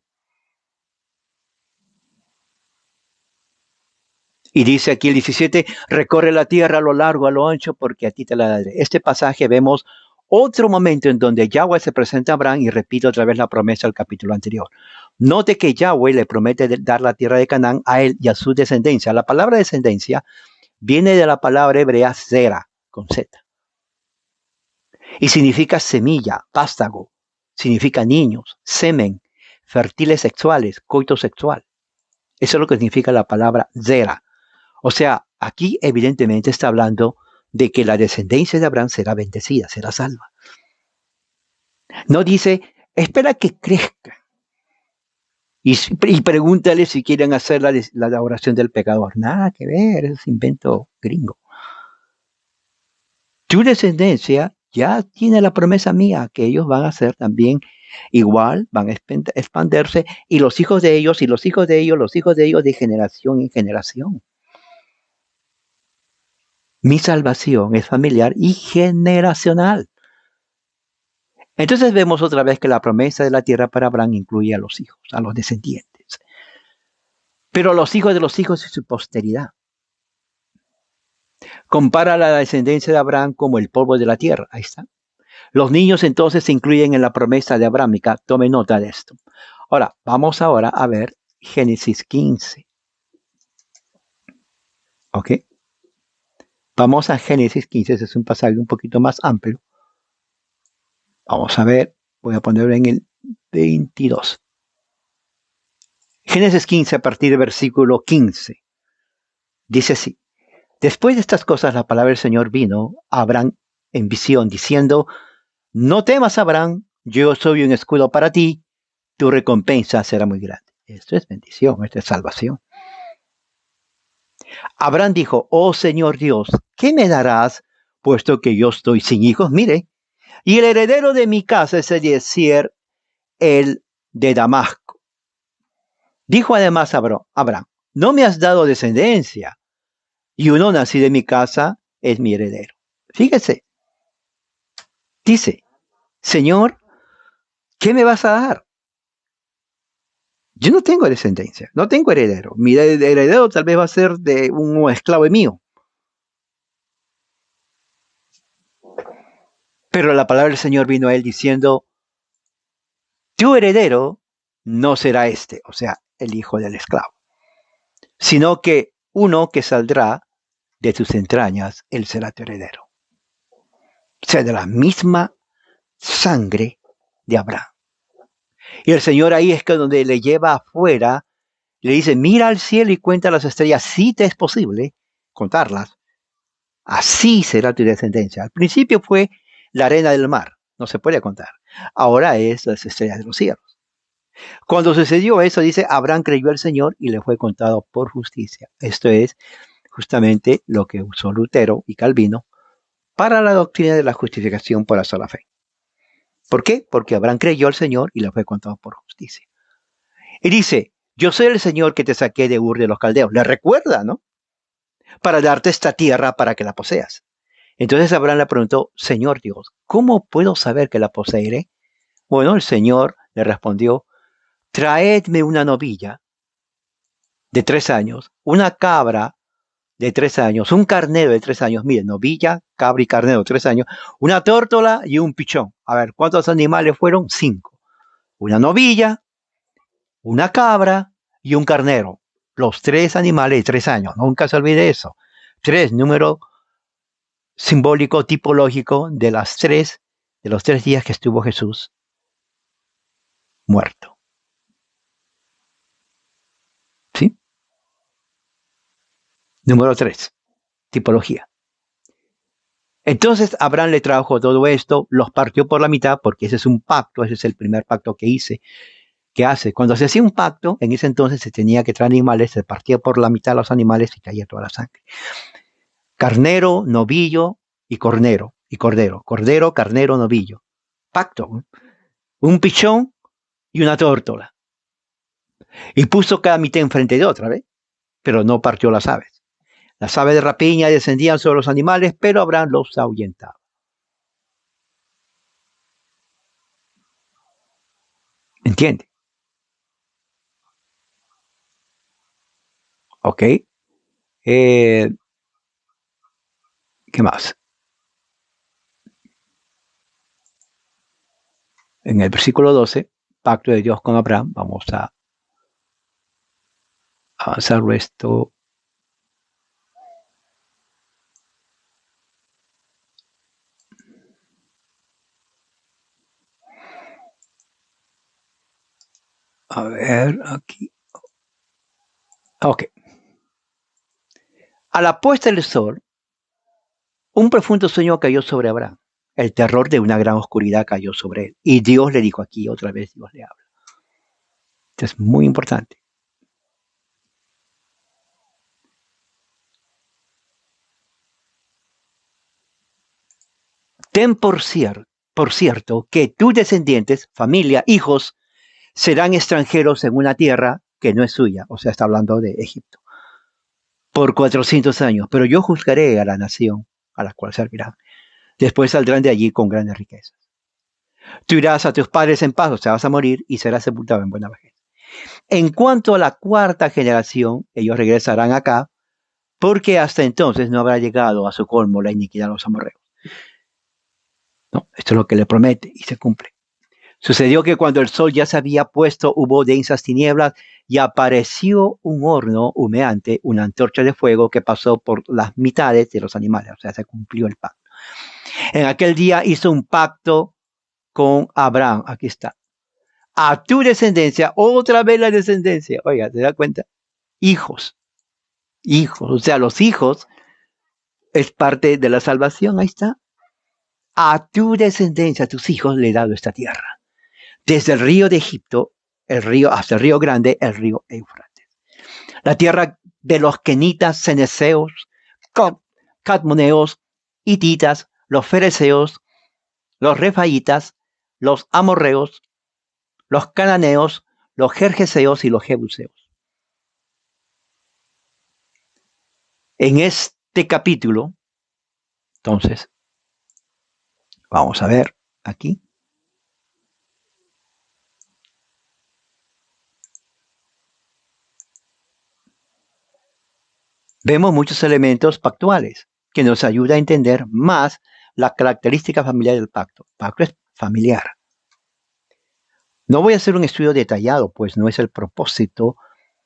Y dice aquí el 17, recorre la tierra a lo largo, a lo ancho, porque a ti te la daré. Este pasaje vemos otro momento en donde Yahweh se presenta a Abraham y repite otra vez la promesa del capítulo anterior. Note que Yahweh le promete dar la tierra de Canaán a él y a su descendencia. La palabra descendencia viene de la palabra hebrea zera, con Z. Y significa semilla, vástago, significa niños, semen, fértiles sexuales, coito sexual. Eso es lo que significa la palabra zera. O sea, aquí evidentemente está hablando de que la descendencia de Abraham será bendecida, será salva. No dice, espera que crezca. Y pregúntale si quieren hacer la oración del pecador. Nada que ver, es invento gringo. Tu descendencia ya tiene la promesa mía, que ellos van a ser también igual, van a expandirse, y los hijos de ellos, y los hijos de ellos, los hijos de ellos, de generación en generación. Mi salvación es familiar y generacional. Entonces vemos otra vez que la promesa de la tierra para Abraham incluye a los hijos, a los descendientes. Pero los hijos de los hijos y su posteridad. Compara la descendencia de Abraham como el polvo de la tierra. Ahí está. Los niños entonces se incluyen en la promesa de Abrahámica. Tome nota de esto. Ahora, vamos ahora a ver Génesis 15. ¿Ok? Vamos a Génesis 15. Ese es un pasaje un poquito más amplio. Vamos a ver. Voy a ponerlo en el 22. Génesis 15 a partir del versículo 15. Dice así. Después de estas cosas, la palabra del Señor vino a Abraham en visión, diciendo, no temas, Abraham, yo soy un escudo para ti, tu recompensa será muy grande. Esto es bendición, esto es salvación. Abraham dijo, oh Señor Dios, ¿qué me darás, puesto que yo estoy sin hijos? Mire, y el heredero de mi casa es Eliezer, el de Damasco. Dijo además Abraham, no me has dado descendencia, y uno nacido en mi casa es mi heredero. Fíjese, dice, Señor, ¿qué me vas a dar? Yo no tengo descendencia, no tengo heredero. Mi heredero tal vez va a ser de un esclavo mío. Pero la palabra del Señor vino a él diciendo, tu heredero no será este, o sea, el hijo del esclavo. sino que uno que saldrá de tus entrañas, él será tu heredero. O sea, de la misma sangre de Abraham. Y el Señor ahí es que donde le lleva afuera, le dice, mira al cielo y cuenta las estrellas, si te es posible contarlas, así será tu descendencia. Al principio fue la arena del mar, no se puede contar. Ahora es las estrellas de los cielos. Cuando sucedió eso, dice, Abraham creyó al Señor y le fue contado por justicia. Esto es justamente lo que usó Lutero y Calvino para la doctrina de la justificación por la sola fe. ¿Por qué? Porque Abraham creyó al Señor y le fue contado por justicia. Y dice, yo soy el Señor que te saqué de Ur de los Caldeos. Le recuerda, ¿no? Para darte esta tierra para que la poseas. Entonces Abraham le preguntó, Señor Dios, ¿cómo puedo saber que la poseeré? Bueno, el Señor le respondió, traedme una novilla de 3 años, una cabra de 3 años, un carnero de 3 años, miren, novilla, cabra y carnero de 3 años, una tórtola y un pichón. A ver, ¿cuántos animales fueron? 5. Una novilla, una cabra y un carnero. Los 3 animales de 3 años, nunca se olvide eso. 3, número simbólico, tipológico de los 3 días que estuvo Jesús muerto. ¿Sí? Número 3, tipología. Entonces Abraham le trajo todo esto, los partió por la mitad, porque ese es un pacto, ese es el primer pacto que hace. Cuando se hacía un pacto, en ese entonces se tenía que traer animales, se partía por la mitad los animales y caía toda la sangre. Carnero, novillo y cordero. Cordero, carnero, novillo. Pacto. Un pichón y una tórtola. Y puso cada mitad enfrente de otra, ¿ves? Pero no partió las aves. Las aves de rapiña descendían sobre los animales, pero Abraham los ahuyentaba. ¿Entiende? ¿Ok? ¿Qué más? En el versículo 12, pacto de Dios con Abraham, vamos a avanzar esto. A ver, aquí. Ok. A la puesta del sol, un profundo sueño cayó sobre Abraham. El terror de una gran oscuridad cayó sobre él. Y Dios le dijo aquí, otra vez Dios le habla. Esto es muy importante. Ten por cierto, que tus descendientes, familia, hijos, serán extranjeros en una tierra que no es suya. O sea, está hablando de Egipto. Por 400 años. Pero yo juzgaré a la nación a la cual servirán. Después saldrán de allí con grandes riquezas. Tú irás a tus padres en paz, o sea, vas a morir y serás sepultado en buena vejez. En cuanto a la cuarta generación, ellos regresarán acá, porque hasta entonces no habrá llegado a su colmo la iniquidad de los amorreos. No, esto es lo que le promete y se cumple. Sucedió que cuando el sol ya se había puesto, hubo densas tinieblas y apareció un horno humeante, una antorcha de fuego que pasó por las mitades de los animales, o sea, se cumplió el pacto. En aquel día hizo un pacto con Abraham, aquí está. A tu descendencia, otra vez la descendencia. Oiga, ¿te das cuenta? Hijos, o sea, los hijos es parte de la salvación, ahí está. A tu descendencia, a tus hijos, le he dado esta tierra. Desde el río de Egipto, el río hasta el río grande, el río Éufrates. La tierra de los kenitas, ceneseos, cadmoneos, hititas, los fereceos, los refaitas, los amorreos, los cananeos, los gergeseos y los jebuseos. En este capítulo, entonces, vamos a ver aquí. Vemos muchos elementos pactuales que nos ayudan a entender más la característica familiar del pacto. El pacto es familiar. No voy a hacer un estudio detallado, pues no es el propósito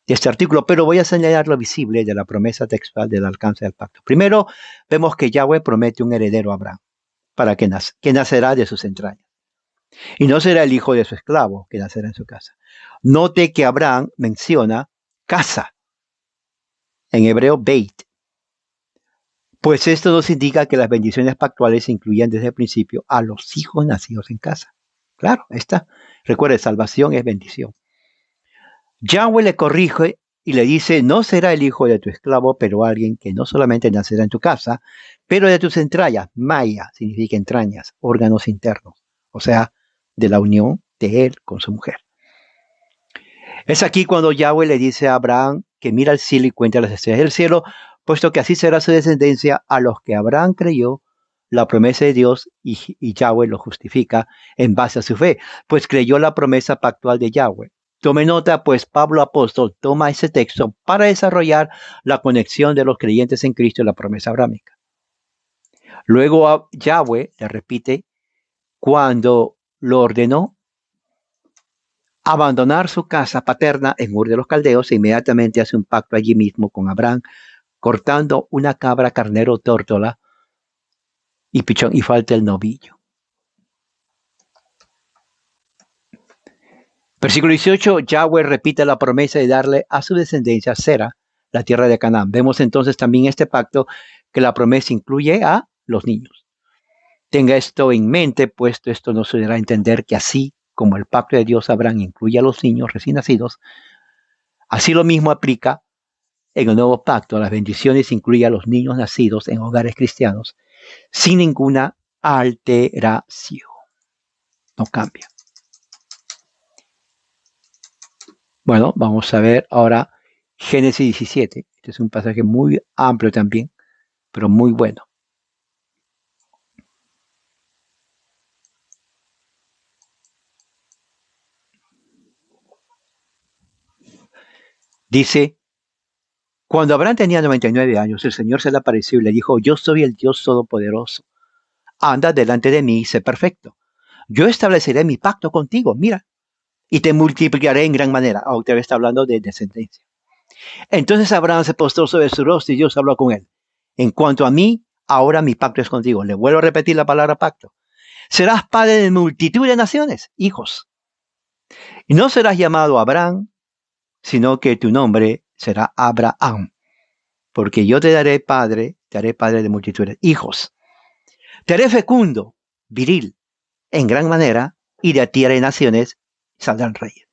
de este artículo, pero voy a señalar lo visible de la promesa textual del alcance del pacto. Primero, vemos que Yahweh promete un heredero a Abraham, que nacerá de sus entrañas. Y no será el hijo de su esclavo que nacerá en su casa. Note que Abraham menciona casa, en hebreo Beit, pues esto nos indica que las bendiciones pactuales incluían desde el principio a los hijos nacidos en casa. Claro, esta, recuerde, salvación es bendición. Yahweh le corrige y le dice, no será el hijo de tu esclavo, pero alguien que no solamente nacerá en tu casa, pero de tus entrañas. Maya significa entrañas, órganos internos, o sea, de la unión de él con su mujer. Es aquí cuando Yahweh le dice a Abraham que mira al cielo y cuenta las estrellas del cielo, puesto que así será su descendencia a los que Abraham creyó la promesa de Dios y Yahweh lo justifica en base a su fe, pues creyó la promesa pactual de Yahweh. Tome nota, pues Pablo apóstol toma ese texto para desarrollar la conexión de los creyentes en Cristo y la promesa abrámica. Luego Yahweh le repite cuando lo ordenó abandonar su casa paterna en Ur de los Caldeos e inmediatamente hace un pacto allí mismo con Abraham, cortando una cabra, carnero, tórtola y pichón, y falta el novillo. Versículo 18, Yahweh repite la promesa de darle a su descendencia Sera, la tierra de Canaán. Vemos entonces también este pacto que la promesa incluye a los niños. Tenga esto en mente, puesto esto nos ayudará a entender que así como el pacto de Dios Abraham incluye a los niños recién nacidos, así lo mismo aplica en el nuevo pacto. Las bendiciones incluyen a los niños nacidos en hogares cristianos sin ninguna alteración. No cambia. Bueno, vamos a ver ahora Génesis 17. Este es un pasaje muy amplio también, pero muy bueno. Dice, cuando Abraham tenía 99 años, el Señor se le apareció y le dijo, yo soy el Dios Todopoderoso. Anda delante de mí y sé perfecto. Yo estableceré mi pacto contigo, mira, y te multiplicaré en gran manera. Otra vez está hablando de descendencia. Entonces Abraham se postró sobre su rostro y Dios habló con él. En cuanto a mí, ahora mi pacto es contigo. Le vuelvo a repetir la palabra pacto. Serás padre de multitud de naciones, hijos. Y no serás llamado Abraham, sino que tu nombre será Abraham. Porque yo te haré padre de multitudes, hijos. Te haré fecundo, viril, en gran manera, y de ti haré naciones, saldrán reyes.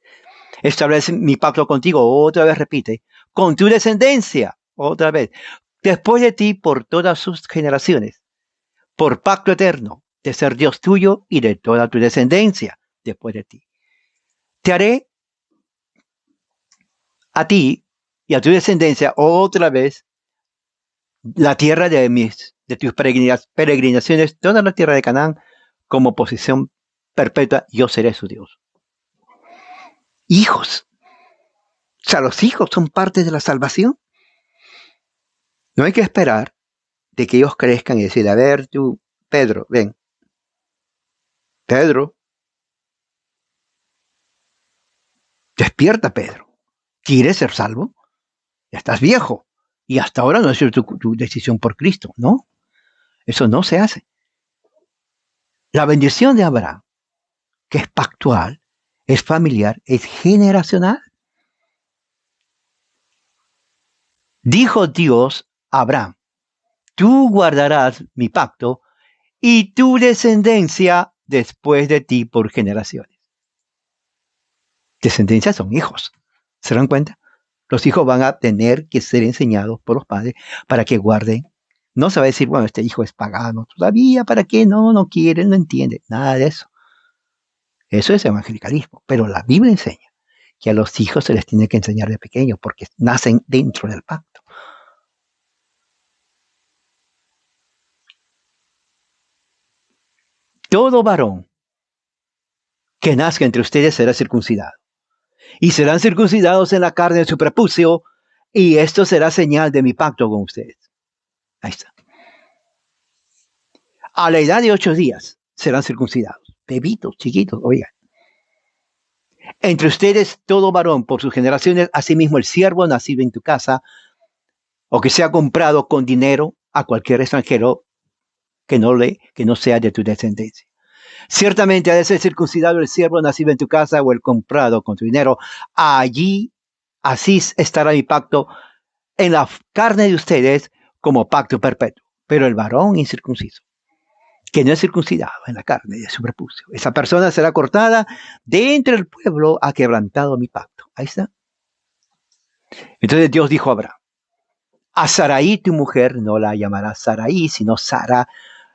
Establece mi pacto contigo, otra vez repite, con tu descendencia, otra vez, después de ti por todas sus generaciones, por pacto eterno, de ser Dios tuyo y de toda tu descendencia después de ti. Te haré a ti y a tu descendencia otra vez la tierra de tus peregrinaciones, toda la tierra de Canaán, como posesión perpetua, yo seré su Dios. Hijos. O sea, los hijos son parte de la salvación. No hay que esperar de que ellos crezcan y decir, a ver, tú, Pedro, ven. Pedro, despierta, Pedro. ¿Quieres ser salvo? Ya estás viejo. Y hasta ahora no has hecho tu decisión por Cristo, ¿no? Eso no se hace. La bendición de Abraham, que es pactual, es familiar, es generacional. Dijo Dios a Abraham, tú guardarás mi pacto y tu descendencia después de ti por generaciones. Descendencias son hijos. ¿Se dan cuenta? Los hijos van a tener que ser enseñados por los padres para que guarden. No se va a decir, bueno, este hijo es pagano, todavía, ¿para qué? No quiere, no entiende. Nada de eso. Eso es evangelicalismo. Pero la Biblia enseña que a los hijos se les tiene que enseñar de pequeños porque nacen dentro del pacto. Todo varón que nazca entre ustedes será circuncidado. Y serán circuncidados en la carne de su prepucio, y esto será señal de mi pacto con ustedes. Ahí está. A la edad de 8 días serán circuncidados. Bebitos, chiquitos, oigan. Entre ustedes todo varón por sus generaciones, asimismo el siervo nacido en tu casa, o que sea comprado con dinero a cualquier extranjero que no sea de tu descendencia. Ciertamente ha de ser circuncidado el siervo nacido en tu casa o el comprado con tu dinero. Allí, así estará mi pacto en la carne de ustedes como pacto perpetuo. Pero el varón incircunciso, que no es circuncidado en la carne de su prepucio, esa persona será cortada de entre el pueblo, ha quebrantado mi pacto. Ahí está. Entonces Dios dijo a Abraham, a Sarai tu mujer no la llamarás Sarai, sino Sara.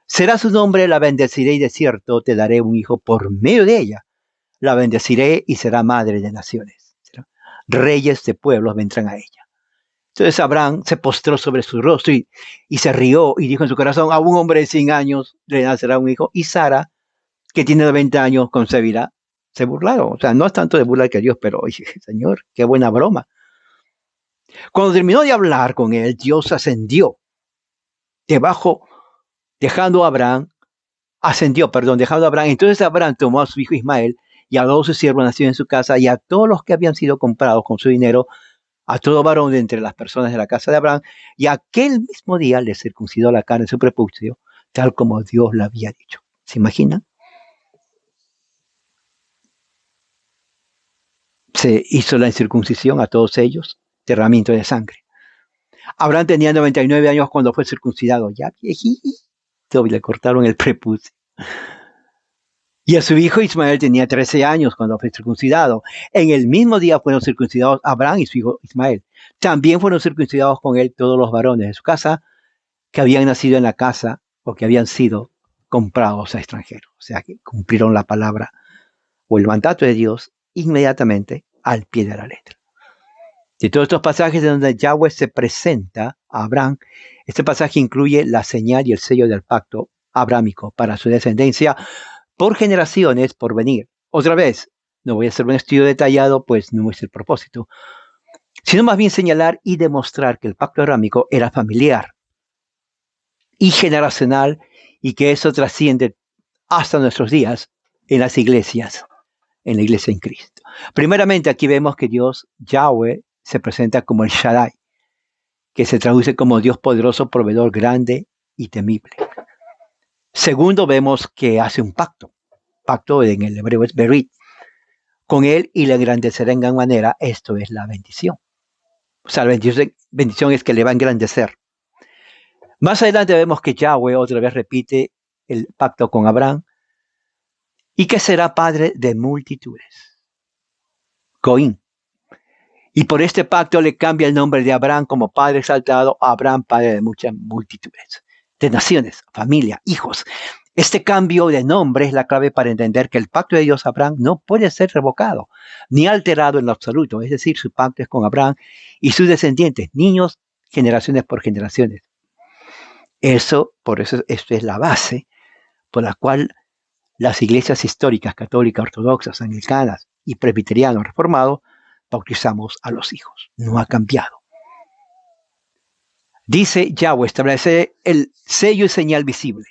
Será su nombre, la bendeciré y de cierto te daré un hijo por medio de ella. La bendeciré y será madre de naciones. Reyes de pueblos vendrán a ella. Entonces Abraham se postró sobre su rostro y se rió y dijo en su corazón, a un hombre de 100 años le nacerá un hijo. Y Sara, que tiene 90 años, concebirá. Se burlaron. O sea, no es tanto de burlar que Dios, pero oye, Señor, qué buena broma. Cuando terminó de hablar con él, Dios ascendió debajo, dejando a Abraham, dejando a Abraham. Entonces Abraham tomó a su hijo Ismael y a todos sus siervos nacidos en su casa y a todos los que habían sido comprados con su dinero, a todo varón de entre las personas de la casa de Abraham, y aquel mismo día le circuncidó la carne de su prepucio, tal como Dios le había dicho. ¿Se imaginan? Se hizo la incircuncisión a todos ellos, derramamiento de sangre. Abraham tenía 99 años cuando fue circuncidado, ya viejito, y le cortaron el prepucio. Y a su hijo Ismael tenía 13 años cuando fue circuncidado. En el mismo día fueron circuncidados Abraham y su hijo Ismael. También fueron circuncidados con él todos los varones de su casa que habían nacido en la casa o que habían sido comprados a extranjeros. O sea, que cumplieron la palabra o el mandato de Dios inmediatamente al pie de la letra. De todos estos pasajes en donde Yahweh se presenta a Abraham, este pasaje incluye la señal y el sello del pacto abrámico para su descendencia por generaciones por venir. Otra vez, no voy a hacer un estudio detallado, pues no es el propósito, sino más bien señalar y demostrar que el pacto abrámico era familiar y generacional y que eso trasciende hasta nuestros días en las iglesias, en la iglesia en Cristo. Primeramente, aquí vemos que Dios, Yahweh, se presenta como el Shaddai, que se traduce como Dios poderoso, proveedor grande y temible. Segundo, vemos que hace un pacto en el hebreo es berit, con él y le engrandecerá en gran manera. Esto es la bendición. O sea, la bendición es que le va a engrandecer. Más adelante vemos que Yahweh otra vez repite el pacto con Abraham y que será padre de multitudes. Goín. Y por este pacto le cambia el nombre de Abraham como padre exaltado a Abraham, padre de muchas multitudes, de naciones, familia, hijos. Este cambio de nombre es la clave para entender que el pacto de Dios a Abraham no puede ser revocado ni alterado en lo absoluto. Es decir, su pacto es con Abraham y sus descendientes, niños, generaciones por generaciones. Por eso, esto es la base por la cual las iglesias históricas, católicas, ortodoxas, anglicanas y presbiterianos reformados bautizamos a los hijos. No ha cambiado. Dice Yahweh, establece el sello y señal visible.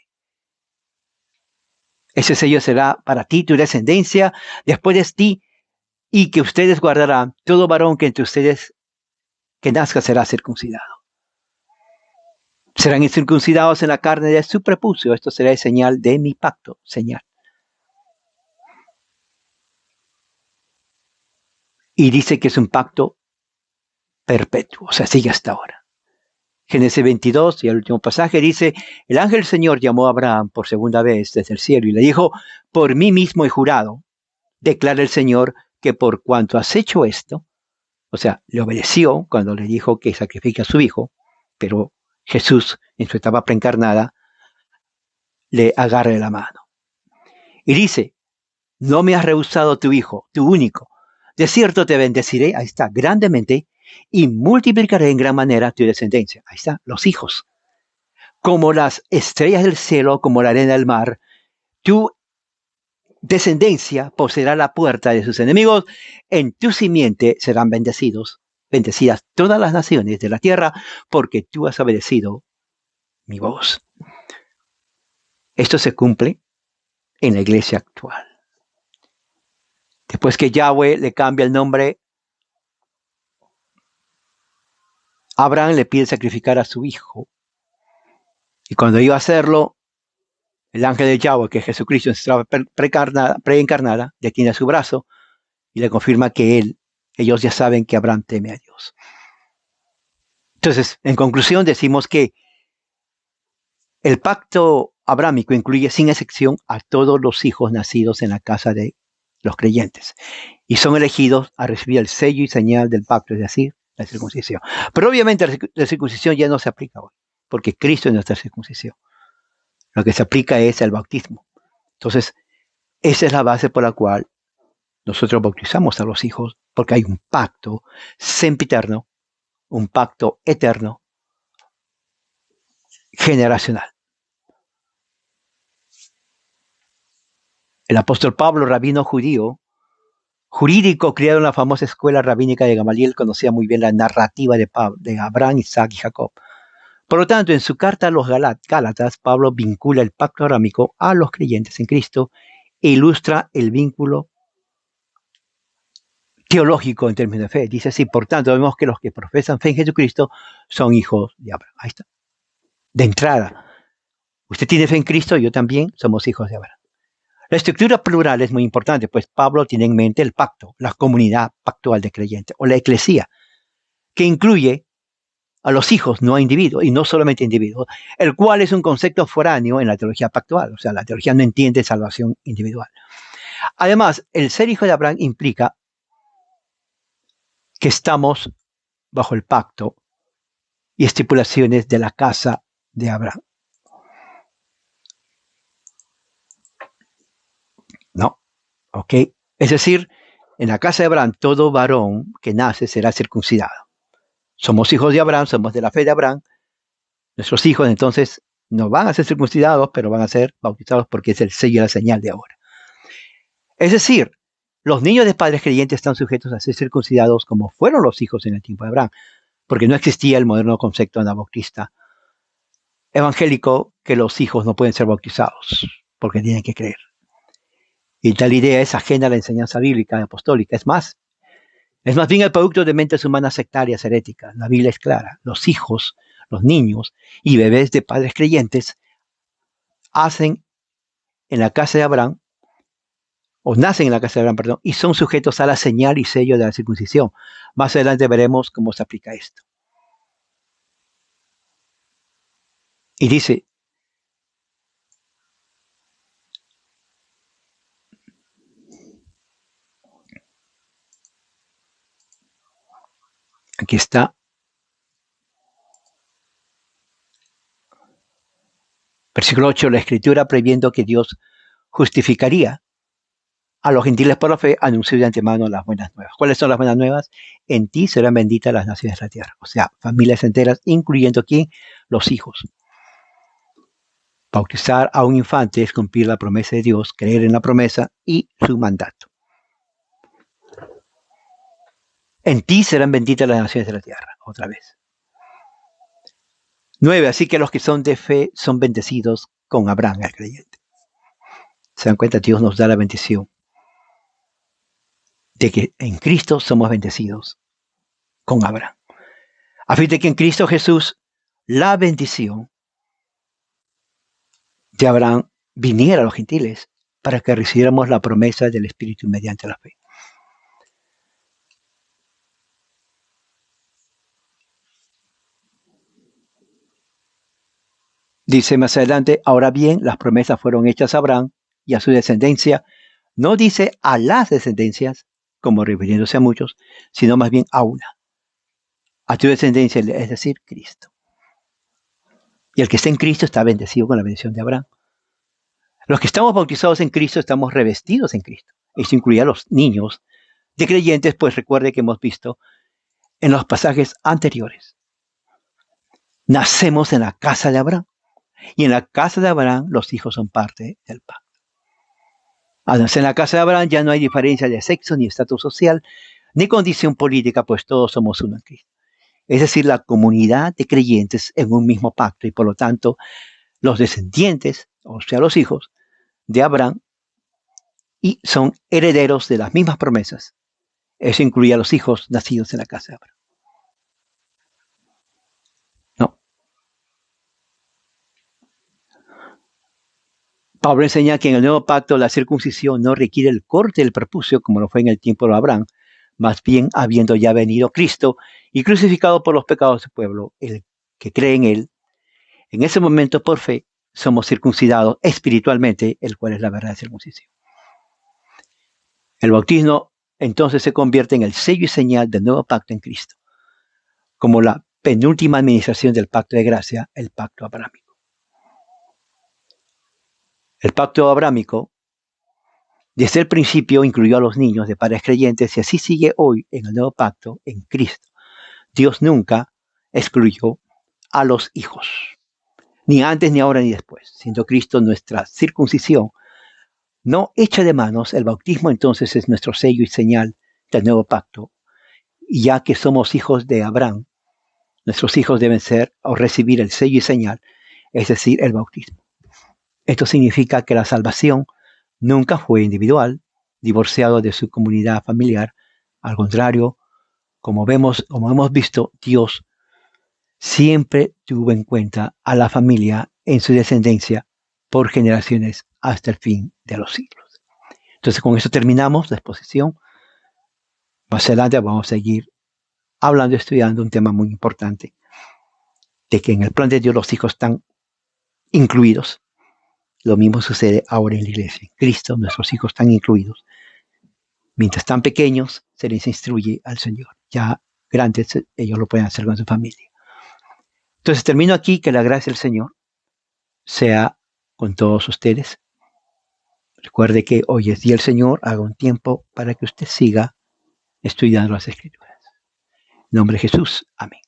Ese sello será para ti, tu descendencia, después de ti, y que ustedes guardarán. Todo varón que entre ustedes que nazca será circuncidado. Serán incircuncidados en la carne de su prepucio. Esto será el señal de mi pacto, señal. Y dice que es un pacto perpetuo, o sea, sigue hasta ahora. Génesis 22, y el último pasaje dice, el ángel del Señor llamó a Abraham por segunda vez desde el cielo y le dijo, por mí mismo he jurado, declara el Señor, que por cuanto has hecho esto, o sea, le obedeció cuando le dijo que sacrifique a su hijo, pero Jesús, en su etapa preencarnada, le agarra de la mano. Y dice, no me has rehusado tu hijo, tu único. De cierto te bendeciré, ahí está, grandemente, y multiplicaré en gran manera tu descendencia. Ahí está, los hijos. Como las estrellas del cielo, como la arena del mar, tu descendencia poseerá la puerta de sus enemigos, en tu simiente serán bendecidas todas las naciones de la tierra, porque tú has obedecido mi voz. Esto se cumple en la iglesia actual. Después que Yahweh le cambia el nombre, Abraham le pide sacrificar a su hijo. Y cuando iba a hacerlo, el ángel de Yahweh, que es Jesucristo, estaba preencarnada, detiene su brazo y le confirma que ellos ya saben que Abraham teme a Dios. Entonces, en conclusión, decimos que el pacto abrámico incluye sin excepción a todos los hijos nacidos en la casa de los creyentes y son elegidos a recibir el sello y señal del pacto, es decir, la circuncisión. Pero obviamente la circuncisión ya no se aplica hoy, porque Cristo es nuestra circuncisión. Lo que se aplica es el bautismo. Entonces, esa es la base por la cual nosotros bautizamos a los hijos, porque hay un pacto sempiterno, un pacto eterno, generacional. El apóstol Pablo, rabino judío, jurídico, criado en la famosa escuela rabínica de Gamaliel, conocía muy bien la narrativa de Abraham, Isaac y Jacob. Por lo tanto, en su carta a los Gálatas, Pablo vincula el pacto abrámico a los creyentes en Cristo e ilustra el vínculo teológico en términos de fe. Dice así: por tanto, vemos que los que profesan fe en Jesucristo son hijos de Abraham. Ahí está. De entrada, usted tiene fe en Cristo, yo también, somos hijos de Abraham. La estructura plural es muy importante, pues Pablo tiene en mente el pacto, la comunidad pactual de creyentes, o la eclesía, que incluye a los hijos, no a individuos, y no solamente individuos, el cual es un concepto foráneo en la teología pactual, o sea, la teología no entiende salvación individual. Además, el ser hijo de Abraham implica que estamos bajo el pacto y estipulaciones de la casa de Abraham. ¿No? ¿Ok? Es decir, en la casa de Abraham, todo varón que nace será circuncidado. Somos hijos de Abraham, somos de la fe de Abraham. Nuestros hijos entonces no van a ser circuncidados, pero van a ser bautizados porque es el sello y la señal de ahora. Es decir, los niños de padres creyentes están sujetos a ser circuncidados como fueron los hijos en el tiempo de Abraham, porque no existía el moderno concepto anabautista evangélico que los hijos no pueden ser bautizados porque tienen que creer. Y tal idea es ajena a la enseñanza bíblica y apostólica. Es más bien el producto de mentes humanas sectarias heréticas. La Biblia es clara. Los hijos, los niños y bebés de padres creyentes hacen en la casa de Abraham, o nacen en la casa de Abraham, perdón, y son sujetos a la señal y sello de la circuncisión. Más adelante veremos cómo se aplica esto. Y dice, aquí está, versículo 8, la Escritura, previendo que Dios justificaría a los gentiles por la fe, anunció de antemano las buenas nuevas. ¿Cuáles son las buenas nuevas? En ti serán benditas las naciones de la tierra. O sea, familias enteras, incluyendo ¿quién? Los hijos. Bautizar a un infante es cumplir la promesa de Dios, creer en la promesa y su mandato. En ti serán benditas las naciones de la tierra. Otra vez. 9. Así que los que son de fe son bendecidos con Abraham, el creyente. ¿Se dan cuenta? Dios nos da la bendición de que en Cristo somos bendecidos con Abraham. A fin de que en Cristo Jesús la bendición de Abraham viniera a los gentiles para que recibiéramos la promesa del Espíritu mediante la fe. Dice más adelante, ahora bien, las promesas fueron hechas a Abraham y a su descendencia. No dice a las descendencias, como refiriéndose a muchos, sino más bien a una. A tu descendencia, es decir, Cristo. Y el que está en Cristo está bendecido con la bendición de Abraham. Los que estamos bautizados en Cristo estamos revestidos en Cristo. Esto incluye a los niños de creyentes, pues recuerde que hemos visto en los pasajes anteriores. Nacemos en la casa de Abraham. Y en la casa de Abraham los hijos son parte del pacto. Al nacer en la casa de Abraham ya no hay diferencia de sexo, ni estatus social, ni condición política, pues todos somos uno en Cristo. Es decir, la comunidad de creyentes en un mismo pacto y por lo tanto los descendientes, o sea, los hijos de Abraham, y son herederos de las mismas promesas. Eso incluye a los hijos nacidos en la casa de Abraham. No. Pablo enseña que en el nuevo pacto la circuncisión no requiere el corte del prepucio como lo fue en el tiempo de Abraham, más bien habiendo ya venido Cristo y crucificado por los pecados del pueblo, el que cree en él, en ese momento por fe somos circuncidados espiritualmente, el cual es la verdadera circuncisión. El bautismo entonces se convierte en el sello y señal del nuevo pacto en Cristo, como la penúltima administración del pacto de gracia, el pacto abrámico. El pacto abrámico desde el principio incluyó a los niños de padres creyentes y así sigue hoy en el nuevo pacto en Cristo. Dios nunca excluyó a los hijos, ni antes, ni ahora, ni después. Siendo Cristo nuestra circuncisión, no hecha de manos, el bautismo entonces es nuestro sello y señal del nuevo pacto. Y ya que somos hijos de Abraham, nuestros hijos deben ser o recibir el sello y señal, es decir, el bautismo. Esto significa que la salvación nunca fue individual, divorciado de su comunidad familiar. Al contrario, como hemos visto, Dios siempre tuvo en cuenta a la familia en su descendencia por generaciones hasta el fin de los siglos. Entonces, con eso terminamos la exposición. Más adelante vamos a seguir hablando, estudiando un tema muy importante, de que en el plan de Dios los hijos están incluidos. Lo mismo sucede ahora en la iglesia. En Cristo, nuestros hijos están incluidos. Mientras están pequeños, se les instruye al Señor. Ya grandes, ellos lo pueden hacer con su familia. Entonces termino aquí, que la gracia del Señor sea con todos ustedes. Recuerde que hoy es día del Señor, haga un tiempo para que usted siga estudiando las Escrituras. En nombre de Jesús, amén.